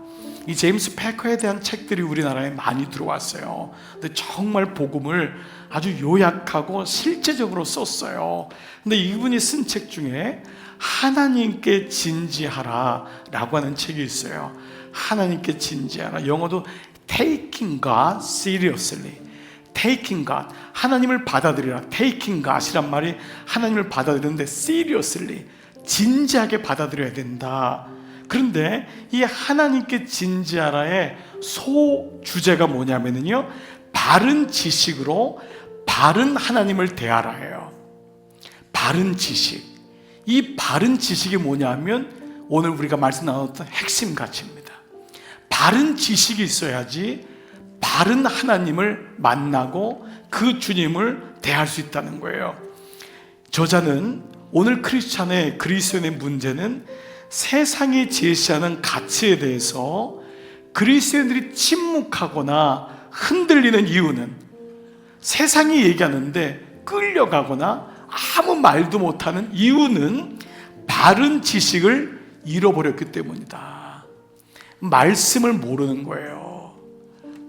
이 제임스 패커에 대한 책들이 우리나라에 많이 들어왔어요. 근데 정말 복음을 아주 요약하고 실제적으로 썼어요. 근데 이분이 쓴 책 중에 하나님께 진지하라 라고 하는 책이 있어요. 하나님께 진지하라. 영어도 Taking God seriously. Taking God, 하나님을 받아들이라. Taking God이란 말이 하나님을 받아들이는데 seriously, 진지하게 받아들여야 된다. 그런데 이 하나님께 진지하라의 소주제가 뭐냐면요, 바른 지식으로 바른 하나님을 대하라예요. 바른 지식. 이 바른 지식이 뭐냐면 오늘 우리가 말씀 나눴던 핵심 가치입니다. 바른 지식이 있어야지 바른 하나님을 만나고 그 주님을 대할 수 있다는 거예요. 저자는 오늘 크리스찬의 그리스도인의 문제는 세상이 제시하는 가치에 대해서 그리스도인들이 침묵하거나 흔들리는 이유는 세상이 얘기하는데 끌려가거나 아무 말도 못하는 이유는 바른 지식을 잃어버렸기 때문이다. 말씀을 모르는 거예요.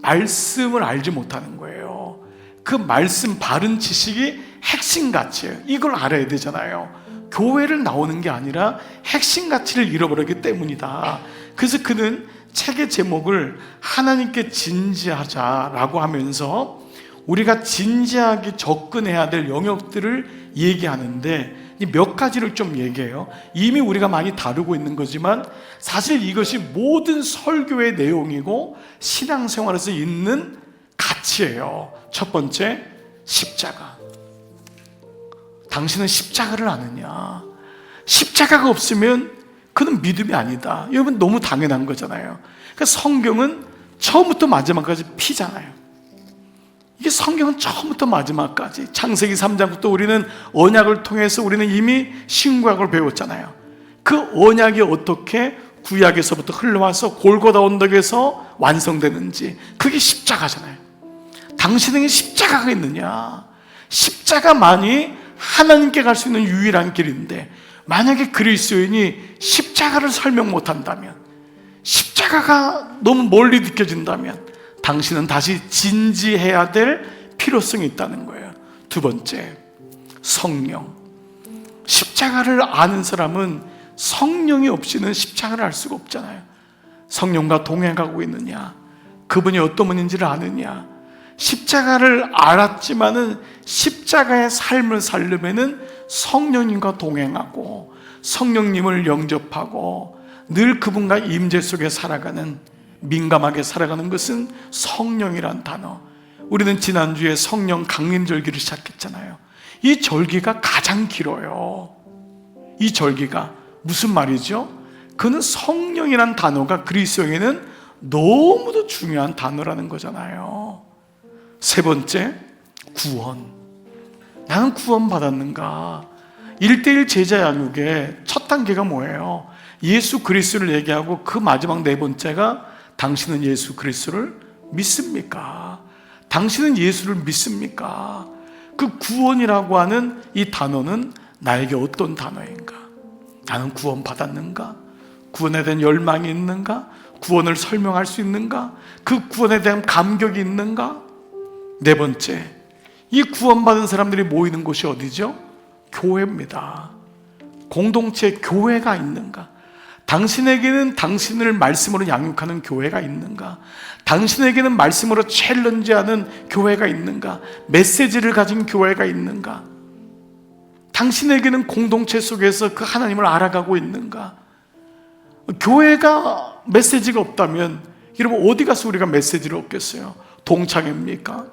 말씀을 알지 못하는 거예요. 그 말씀, 바른 지식이 핵심 가치예요. 이걸 알아야 되잖아요. 교회를 나오는 게 아니라 핵심 가치를 잃어버렸기 때문이다. 그래서 그는 책의 제목을 하나님께 진지하자라고 하면서 우리가 진지하게 접근해야 될 영역들을 얘기하는데 몇 가지를 좀 얘기해요. 이미 우리가 많이 다루고 있는 거지만 사실 이것이 모든 설교의 내용이고 신앙생활에서 있는 가치예요. 첫 번째, 십자가. 당신은 십자가를 아느냐? 십자가가 없으면 그는 믿음이 아니다. 여러분, 너무 당연한 거잖아요. 그러니까 성경은 처음부터 마지막까지 피잖아요. 이게 성경은 처음부터 마지막까지, 창세기 3장부터 우리는 언약을 통해서 우리는 이미 신구약을 배웠잖아요. 그 언약이 어떻게 구약에서부터 흘러와서 골고다 언덕에서 완성되는지, 그게 십자가잖아요. 당신에게 십자가가 있느냐? 십자가만이 하나님께 갈 수 있는 유일한 길인데, 만약에 그리스도인이 십자가를 설명 못한다면, 십자가가 너무 멀리 느껴진다면 당신은 다시 진지해야 될 필요성이 있다는 거예요. 두 번째, 성령. 십자가를 아는 사람은 성령이 없이는 십자가를 알 수가 없잖아요. 성령과 동행하고 있느냐, 그분이 어떤 분인지를 아느냐. 십자가를 알았지만은 십자가의 삶을 살려면은 성령님과 동행하고 성령님을 영접하고 늘 그분과 임재 속에 살아가는, 민감하게 살아가는 것은 성령이란 단어. 우리는 지난주에 성령 강림절기를 시작했잖아요. 이 절기가 가장 길어요. 이 절기가 무슨 말이죠? 그는 성령이란 단어가 그리스도에게는 너무도 중요한 단어라는 거잖아요. 세 번째, 구원. 나는 구원 받았는가? 1:1 제자 양육의 첫 단계가 뭐예요? 예수 그리스도를 얘기하고 그 마지막 네 번째가 당신은 예수 그리스도를 믿습니까? 당신은 예수를 믿습니까? 그 구원이라고 하는 이 단어는 나에게 어떤 단어인가? 나는 구원 받았는가? 구원에 대한 열망이 있는가? 구원을 설명할 수 있는가? 그 구원에 대한 감격이 있는가? 네 번째, 이 구원받은 사람들이 모이는 곳이 어디죠? 교회입니다. 공동체 교회가 있는가? 당신에게는 당신을 말씀으로 양육하는 교회가 있는가? 당신에게는 말씀으로 챌린지하는 교회가 있는가? 메시지를 가진 교회가 있는가? 당신에게는 공동체 속에서 그 하나님을 알아가고 있는가? 교회가 메시지가 없다면 여러분 어디 가서 우리가 메시지를 얻겠어요? 동창회입니까?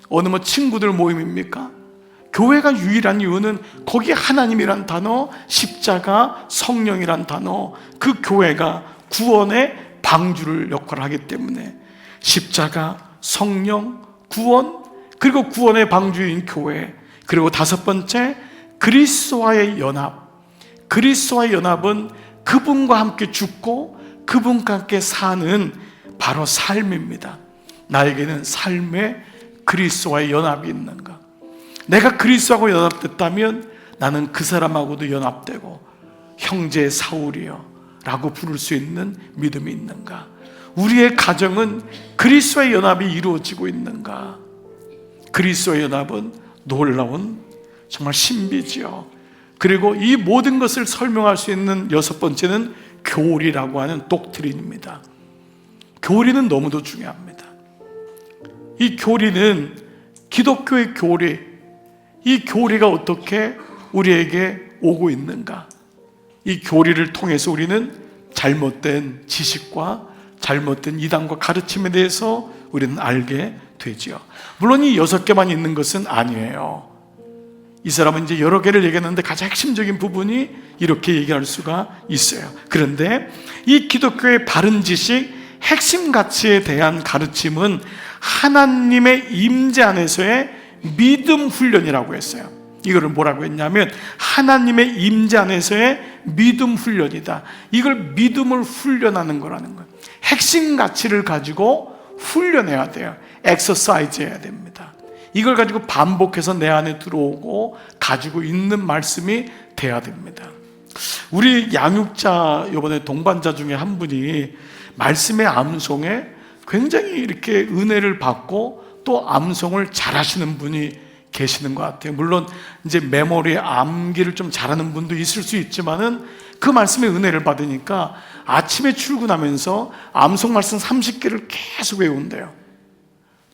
어느 친구들 모임입니까? 교회가 유일한 이유는 거기 하나님이란 단어, 십자가, 성령이란 단어, 그 교회가 구원의 방주를 역할을 하기 때문에 십자가, 성령, 구원, 그리고 구원의 방주인 교회, 그리고 다섯 번째 그리스도와의 연합. 그리스도와의 연합은 그분과 함께 죽고 그분과 함께 사는 바로 삶입니다. 나에게는 삶에 그리스도와의 연합이 있는가? 내가 그리스도하고 연합됐다면 나는 그 사람하고도 연합되고 형제 사울이여 라고 부를 수 있는 믿음이 있는가? 우리의 가정은 그리스도의 연합이 이루어지고 있는가? 그리스도의 연합은 놀라운 정말 신비지요. 그리고 이 모든 것을 설명할 수 있는 여섯 번째는 교리라고 하는 독트린입니다. 교리는 너무도 중요합니다. 이 교리는 기독교의 교리, 이 교리가 어떻게 우리에게 오고 있는가? 이 교리를 통해서 우리는 잘못된 지식과 잘못된 이단과 가르침에 대해서 우리는 알게 되지요. 물론 이 여섯 개만 있는 것은 아니에요. 이 사람은 이제 여러 개를 얘기했는데 가장 핵심적인 부분이 이렇게 얘기할 수가 있어요. 그런데 이 기독교의 바른 지식, 핵심 가치에 대한 가르침은 하나님의 임재 안에서의 믿음 훈련이라고 했어요. 이거를 뭐라고 했냐면 하나님의 임재 안에서의 믿음 훈련이다. 이걸 믿음을 훈련하는 거라는 거예요. 핵심 가치를 가지고 훈련해야 돼요. 엑서사이즈 해야 됩니다. 이걸 가지고 반복해서 내 안에 들어오고 가지고 있는 말씀이 돼야 됩니다. 우리 양육자 이번에 동반자 중에 한 분이 말씀의 암송에 굉장히 이렇게 은혜를 받고 또 암송을 잘하시는 분이 계시는 것 같아요. 물론 이제 메모리에 암기를 좀 잘하는 분도 있을 수 있지만은 그 말씀의 은혜를 받으니까 아침에 출근하면서 암송 말씀 30개를 계속 외운대요.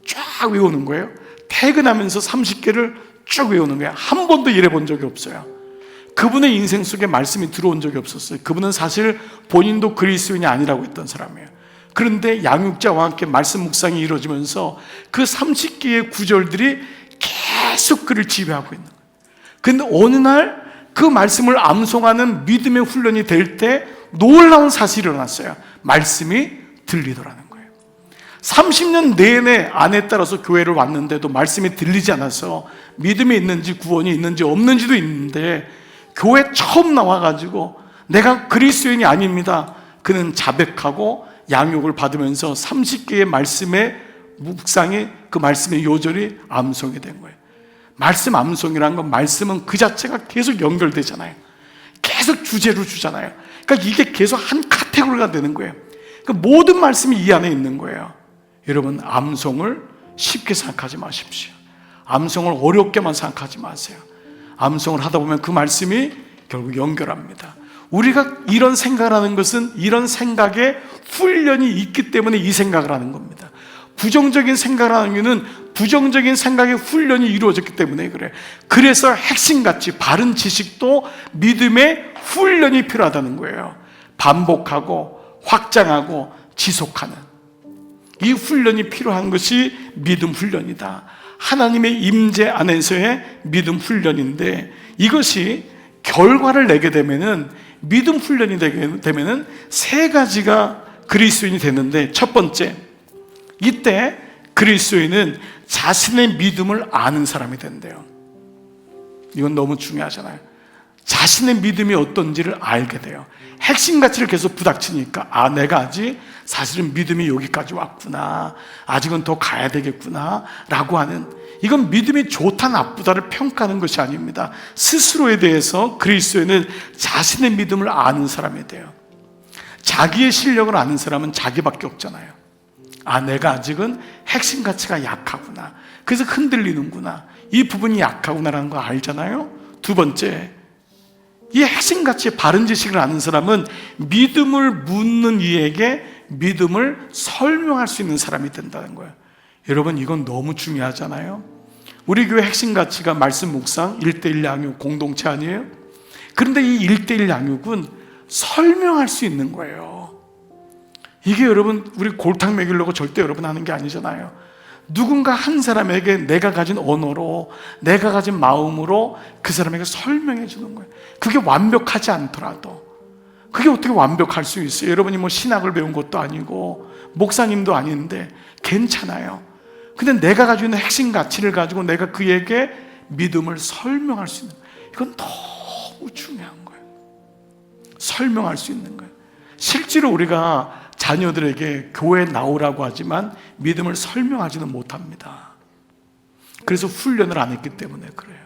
쫙 외우는 거예요. 퇴근하면서 30개를 쭉 외우는 거예요. 한 번도 일해 본 적이 없어요. 그분의 인생 속에 말씀이 들어온 적이 없었어요. 그분은 사실 본인도 그리스도인이 아니라고 했던 사람이에요. 그런데 양육자와 함께 말씀 묵상이 이루어지면서 그 30개의 구절들이 계속 그를 지배하고 있는 거예요. 근데 어느 날 그 말씀을 암송하는 믿음의 훈련이 될 때 놀라운 사실이 일어났어요. 말씀이 들리더라는 거예요. 30년 내내 아내에 따라서 교회를 왔는데도 말씀이 들리지 않아서 믿음이 있는지 구원이 있는지 없는지도 있는데 교회 처음 나와가지고 내가 그리스도인이 아닙니다. 그는 자백하고 양육을 받으면서 30개의 말씀의 묵상이 그 말씀의 요절이 암송이 된 거예요. 말씀 암송이라는 건 말씀은 그 자체가 계속 연결되잖아요. 계속 주제로 주잖아요. 그러니까 이게 계속 한 카테고리가 되는 거예요. 그러니까 모든 말씀이 이 안에 있는 거예요. 여러분 암송을 쉽게 생각하지 마십시오. 암송을 어렵게만 생각하지 마세요. 암송을 하다 보면 그 말씀이 결국 연결합니다. 우리가 이런 생각을 하는 것은 이런 생각에 훈련이 있기 때문에 이 생각을 하는 겁니다. 부정적인 생각을 하는 이유는 부정적인 생각의 훈련이 이루어졌기 때문에 그래요. 그래서 핵심같이 바른 지식도 믿음의 훈련이 필요하다는 거예요. 반복하고 확장하고 지속하는 이 훈련이 필요한 것이 믿음 훈련이다. 하나님의 임재 안에서의 믿음 훈련인데 이것이 결과를 내게 되면은 믿음 훈련이 되게 되면은 세 가지가 그리스도인이 되는데 첫 번째, 이때 그리스도인은 자신의 믿음을 아는 사람이 된대요. 이건 너무 중요하잖아요. 자신의 믿음이 어떤지를 알게 돼요. 핵심 가치를 계속 부닥치니까 내가 아직 사실은 믿음이 여기까지 왔구나, 아직은 더 가야 되겠구나 라고 하는, 이건 믿음이 좋다 나쁘다를 평가하는 것이 아닙니다. 스스로에 대해서 그리스도인은 자신의 믿음을 아는 사람이 돼요. 자기의 실력을 아는 사람은 자기밖에 없잖아요. 내가 아직은 핵심 가치가 약하구나, 그래서 흔들리는구나, 이 부분이 약하구나라는 거 알잖아요. 두 번째, 이 핵심 가치의 바른 지식을 아는 사람은 믿음을 묻는 이에게 믿음을 설명할 수 있는 사람이 된다는 거예요. 여러분 이건 너무 중요하잖아요. 우리 교회 핵심 가치가 말씀 묵상, 1:1 양육 공동체 아니에요? 그런데 이 1:1 양육은 설명할 수 있는 거예요. 이게 여러분 우리 골탕 먹이려고 절대 여러분 하는 게 아니잖아요. 누군가 한 사람에게 내가 가진 언어로, 내가 가진 마음으로 그 사람에게 설명해 주는 거예요. 그게 완벽하지 않더라도. 그게 어떻게 완벽할 수 있어요? 여러분이 뭐 신학을 배운 것도 아니고 목사님도 아닌데 괜찮아요. 근데 내가 가지고 있는 핵심 가치를 가지고 내가 그에게 믿음을 설명할 수 있는 거예요. 이건 너무 중요한 거예요. 설명할 수 있는 거예요. 실제로 우리가 자녀들에게 교회에 나오라고 하지만 믿음을 설명하지는 못합니다. 그래서 훈련을 안 했기 때문에 그래요.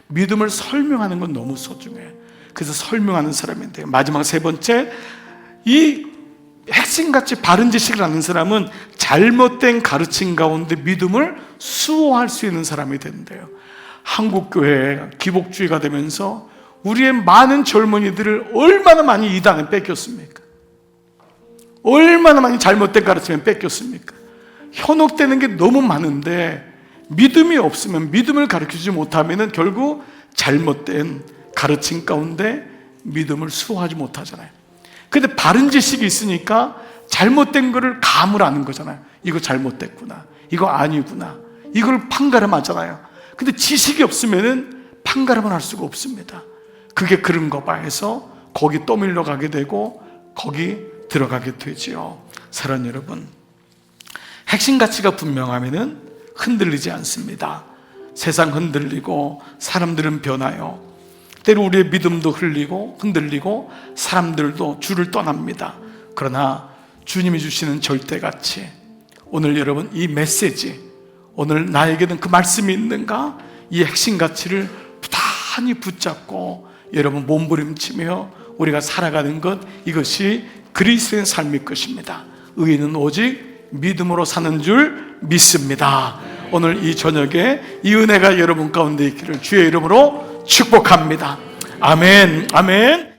믿음을 설명하는 건 너무 소중해. 그래서 설명하는 사람인데, 마지막 세 번째, 이 핵심같이 바른 지식을 아는 사람은 잘못된 가르침 가운데 믿음을 수호할 수 있는 사람이 된대요. 한국교회가 기복주의가 되면서 우리의 많은 젊은이들을 얼마나 많이 이단에 뺏겼습니까? 얼마나 많이 잘못된 가르침에 뺏겼습니까? 현혹되는 게 너무 많은데 믿음이 없으면, 믿음을 가르치지 못하면 결국 잘못된 가르침 가운데 믿음을 수호하지 못하잖아요. 근데 바른 지식이 있으니까 잘못된 거를 감을 아는 거잖아요. 이거 잘못됐구나, 이거 아니구나, 이걸 판가름하잖아요. 근데 지식이 없으면 판가름을 할 수가 없습니다. 그게 그런가 봐 해서 거기 떠밀려 가게 되고 거기 들어가게 되지요. 사랑하는 여러분, 핵심 가치가 분명하면은 흔들리지 않습니다. 세상 흔들리고 사람들은 변해요. 때로 우리의 믿음도 흔들리고 사람들도 주를 떠납니다. 그러나 주님이 주시는 절대가치, 오늘 여러분 이 메시지, 오늘 나에게는 그 말씀이 있는가? 이 핵심 가치를 부단히 붙잡고 여러분 몸부림치며 우리가 살아가는 것, 이것이 그리스도의 삶일 것입니다. 의인은 오직 믿음으로 사는 줄 믿습니다. 오늘 이 저녁에 이 은혜가 여러분 가운데 있기를 주의 이름으로 축복합니다. 아멘, 아멘.